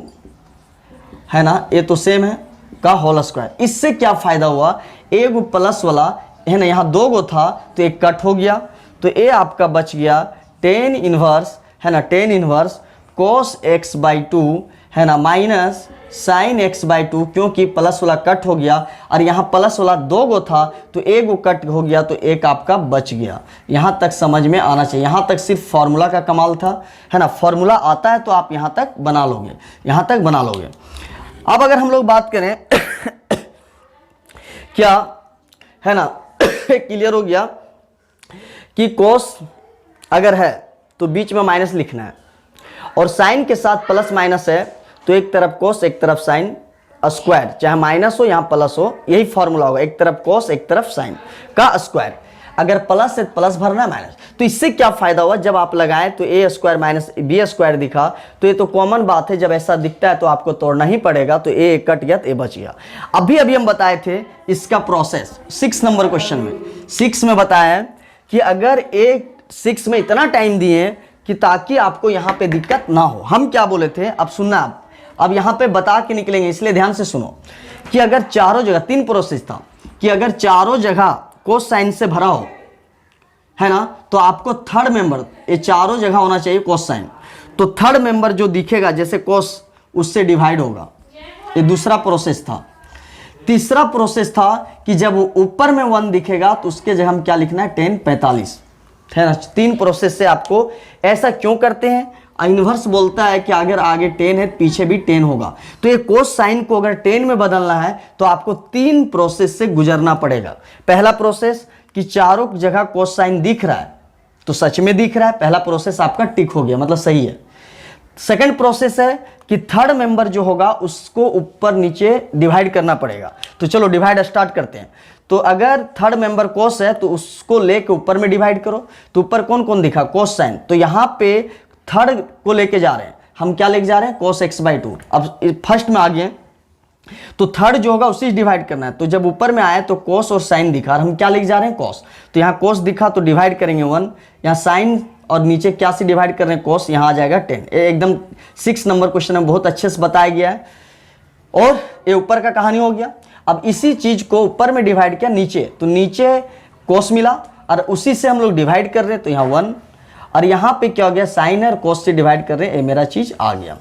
है ना, ये तो सेम है, का होल स्क्वायर। इससे क्या फायदा हुआ, एक प्लस वाला है ना, यहाँ दो गो था तो एक कट हो गया, तो ये आपका बच गया टेन इनवर्स, है ना, टेन इनवर्स cos x/2, है ना, माइनस साइन x/2, क्योंकि प्लस वाला कट हो गया और यहाँ प्लस वाला दो गो था तो एक गो कट हो गया तो एक आपका बच गया। यहाँ तक समझ में आना चाहिए। यहाँ तक सिर्फ फॉर्मूला का कमाल था, है ना, फॉर्मूला आता है तो आप यहाँ तक बना लोगे, यहाँ तक बना लोगे। अब अगर हम लोग बात करें क्या, है ना, क्लियर हो गया कि कोस अगर है तो बीच में माइनस लिखना है, और साइन के साथ प्लस माइनस है तो एक तरफ कोस एक तरफ साइन स्क्वायर, चाहे माइनस हो यहाँ प्लस हो, यही फॉर्मूला होगा, एक तरफ कोस एक तरफ साइन का स्क्वायर। अगर प्लस है प्लस भरना है माइनस। तो इससे क्या फायदा हुआ, जब आप लगाएं तो ए स्क्वायर माइनस बी स्क्वायर दिखा, तो ये तो कॉमन बात है, जब ऐसा दिखता है तो आपको तोड़ना ही पड़ेगा, तो ए कट गया तो ए बच गया। अभी हम बताए थे इसका प्रोसेस 6 नंबर क्वेश्चन में, 6 में बताया कि अगर ए 6 में इतना टाइम दिए कि ताकि आपको यहाँ पे दिक्कत ना हो। हम क्या बोले थे, अब सुनना आप, अब यहाँ पे बता के निकलेंगे, इसलिए ध्यान से सुनो कि अगर चारों जगह, 3 प्रोसेस था कि अगर चारों जगह कोस साइन से भरा हो, है ना, तो आपको थर्ड मेंबर, ये चारों जगह होना चाहिए कोस साइन। तो थर्ड मेंबर जो दिखेगा जैसे कोस, उससे डिवाइड होगा। ये दूसरा प्रोसेस था। तीसरा प्रोसेस था कि जब ऊपर में 1 दिखेगा तो उसके जगह हम क्या लिखना है, 10 45, है ना। 3 प्रोसेस से आपको, ऐसा क्यों करते हैं, इनवर्स बोलता है कि अगर आगे 10 है पीछे भी 10 होगा, तो ये कोस साइन को अगर 10 में बदलना है तो आपको 3 प्रोसेस से गुजरना पड़ेगा। पहला प्रोसेस कि चारों जगह कोस साइन दिख रहा है, तो सच में दिख रहा है, पहला प्रोसेस आपका टिक हो गया, मतलब सही है। सेकंड प्रोसेस है कि थर्ड मेंबर जो होगा उसको ऊपर नीचे डिवाइड करना पड़ेगा। तो चलो डिवाइड स्टार्ट करते हैं। तो अगर थर्ड मेंबर कोस है तो उसको लेके ऊपर में डिवाइड करो, तो ऊपर कौन कौन दिखा, कोस साइन, तो यहाँ पे थर्ड को लेके जा रहे हैं हम, क्या लेके जा रहे हैं, cos x/2। अब फर्स्ट में आ गए तो थर्ड जो होगा उसी से डिवाइड करना है। तो जब ऊपर में आए तो कोस और साइन दिखा, और हम क्या लेके जा रहे हैं, कोस। तो यहाँ कोस दिखा तो डिवाइड करेंगे 1, यहाँ साइन और नीचे क्या से डिवाइड कर रहे हैं, कोस, यहाँ आ जाएगा 10। एकदम 6 नंबर क्वेश्चन में बहुत अच्छे से बताया गया है, और ये ऊपर का कहानी हो गया। अब इसी चीज को ऊपर में डिवाइड किया नीचे, तो नीचे कोस मिला और उसी से हम लोग डिवाइड कर रहे हैं, तो यहाँ 1, और यहाँ पे क्या हो गया, साइन और कोस से डिवाइड कर रहे हैं, ये मेरा चीज आ गया,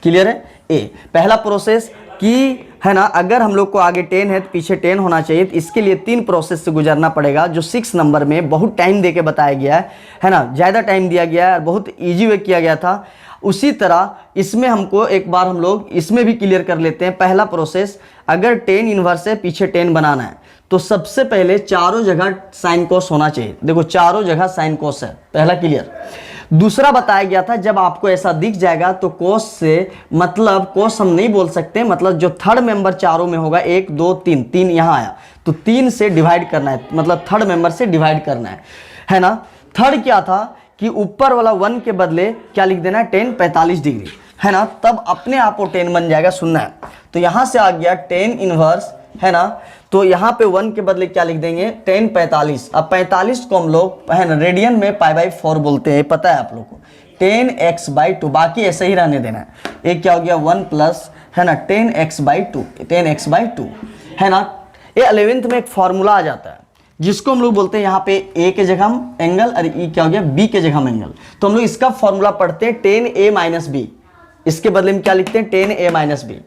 क्लियर है। ए पहला प्रोसेस कि है ना, अगर हम लोग को आगे 10 है तो पीछे 10 होना चाहिए। तो इसके लिए 3 प्रोसेस से गुजरना पड़ेगा जो 6 नंबर में बहुत टाइम दे के बताया गया है ना, ज़्यादा टाइम दिया गया है और बहुत ईजी वे किया गया था। उसी तरह इसमें हमको एक बार हम लोग इसमें भी क्लियर कर लेते हैं। पहला प्रोसेस, अगर 10 इन्वर्स है पीछे 10 बनाना है तो सबसे पहले चारों जगह साइन कोस होना चाहिए। देखो चारों जगह साइन कोस है, पहला क्लियर। दूसरा बताया गया था जब आपको ऐसा दिख जाएगा तो कोस से मतलब कोस हम नहीं बोल सकते, मतलब जो थर्ड मेंबर चारों में होगा 1 2 3, 3 यहाँ आया तो 3 से डिवाइड करना है, मतलब थर्ड मेंबर से डिवाइड करना है ना। थर्ड क्या था कि ऊपर वाला 1 के बदले क्या लिख देना है 10 45 डिग्री, है ना, तब अपने आप वो 10 बन जाएगा। सुनना है तो यहाँ से आ गया 10 इनवर्स, है ना, तो यहाँ पे 1 के बदले क्या लिख देंगे 10 45। अब 45 को हम लोग है ना रेडियन में π/4 बोलते हैं, पता है आप लोग को, 10x/2, बाकी ऐसे ही रहने देना है। एक क्या हो गया 1 प्लस है ना 10x/2, 10x/2 है ना। ये 11th में एक फॉर्मूला आ जाता है जिसको हम लोग बोलते हैं यहाँ पे a के जगह हम एंगल और e क्या हो गया b के जगह हम एंगल, तो हम लोग इसका फॉर्मूला पढ़ते हैं 10a - b, इसके बदले में क्या लिखते हैं 10a - b,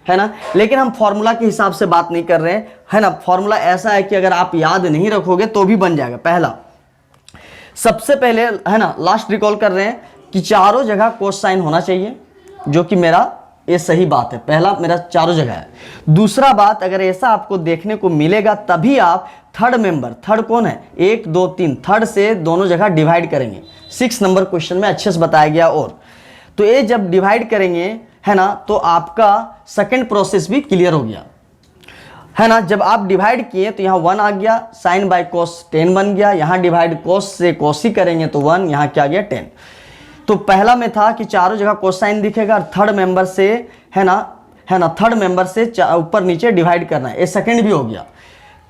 है ना। लेकिन हम फॉर्मूला के हिसाब से बात नहीं कर रहे हैं, है ना। फॉर्मूला ऐसा है कि अगर आप याद नहीं रखोगे तो भी बन जाएगा। पहला सबसे पहले है ना लास्ट रिकॉल कर रहे हैं कि चारों जगह कोस साइन होना चाहिए, जो कि मेरा ये सही बात है, पहला मेरा चारों जगह है। दूसरा बात, अगर ऐसा आपको देखने को मिलेगा तभी आप थर्ड मेंबर, थर्ड कौन है 1 2 3, थर्ड से दोनों जगह डिवाइड करेंगे। 6 नंबर क्वेश्चन में अच्छे से बताया गया। और तो ये जब डिवाइड करेंगे है ना तो आपका सेकंड प्रोसेस भी क्लियर हो गया, है ना। जब आप डिवाइड किए तो यहाँ 1 आ गया, साइन बाय कोस 10 बन गया। यहाँ डिवाइड कोस से कोस ही करेंगे तो 1, यहाँ क्या आ गया 10। तो पहला में था कि चारों जगह कोसाइन दिखेगा और थर्ड मेंबर से है ना थर्ड मेंबर से ऊपर नीचे डिवाइड करना है, ये सेकंड भी हो गया।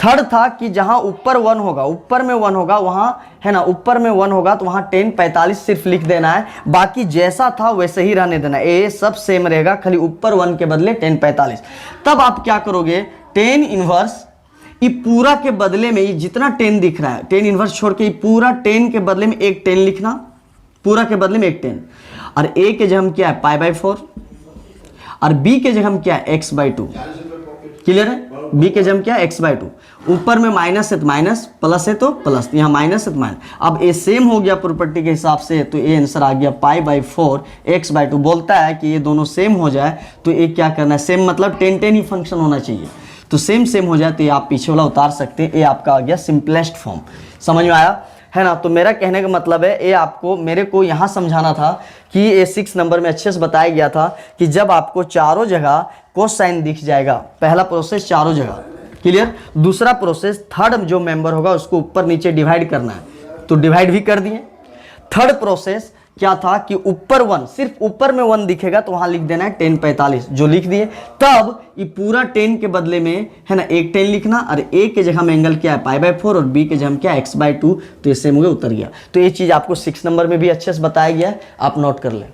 थर्ड था कि जहां ऊपर 1 होगा, ऊपर में 1 होगा वहां है ना, ऊपर में 1 होगा तो वहां 10 45 सिर्फ लिख देना है, बाकी जैसा था वैसे ही रहने देना है। ये सब सेम रहेगा, खाली ऊपर 1 के बदले 10 45। तब आप क्या करोगे 10 इनवर्स, ये पूरा के बदले में ये जितना 10 दिख रहा है 10 इनवर्स छोड़ के पूरा 10 के बदले में एक 10 लिखना, पूरा के बदले में एक 10। और a के जगह हम क्या है π/4 और b के जगह हम क्या है x/2। क्लियर है, b के जगह हम क्या है x/2। ऊपर में माइनस है तो माइनस, प्लस है तो प्लस, यहाँ माइनस है तो माइनस। अब a सेम हो गया प्रॉपर्टी के हिसाब से, तो ये आंसर आ गया π/4 x/2। बोलता है कि ये दोनों सेम हो जाए तो ये क्या करना है, सेम मतलब 10 10 ही फंक्शन होना चाहिए, तो सेम सेम हो जाए तो ये आप पीछे वाला उतार सकते हैं। ये आपका आ गया सिंपलेस्ट फॉर्म। समझ में आया, है ना। तो मेरा कहने का मतलब है ये आपको मेरे को यहाँ समझाना था कि ये 6 नंबर में अच्छे से बताया गया था कि जब आपको चारों जगह कोसाइन दिख जाएगा, पहला प्रोसेस चारों जगह क्लियर। दूसरा प्रोसेस थर्ड जो मेंबर होगा उसको ऊपर नीचे डिवाइड करना है, तो डिवाइड भी कर दिए। थर्ड प्रोसेस क्या था कि ऊपर 1, सिर्फ ऊपर में 1 दिखेगा तो वहां लिख देना है 10 45, जो लिख दिए। तब ये पूरा 10 के बदले में है ना एक 10 लिखना, और a के जगह में एंगल क्या है π/4 और b के जगह क्या है x/2, तो ये सेम हो गया, उतर गया। तो ये चीज आपको 6 नंबर में भी अच्छे से बताया गया है, आप नोट कर लें।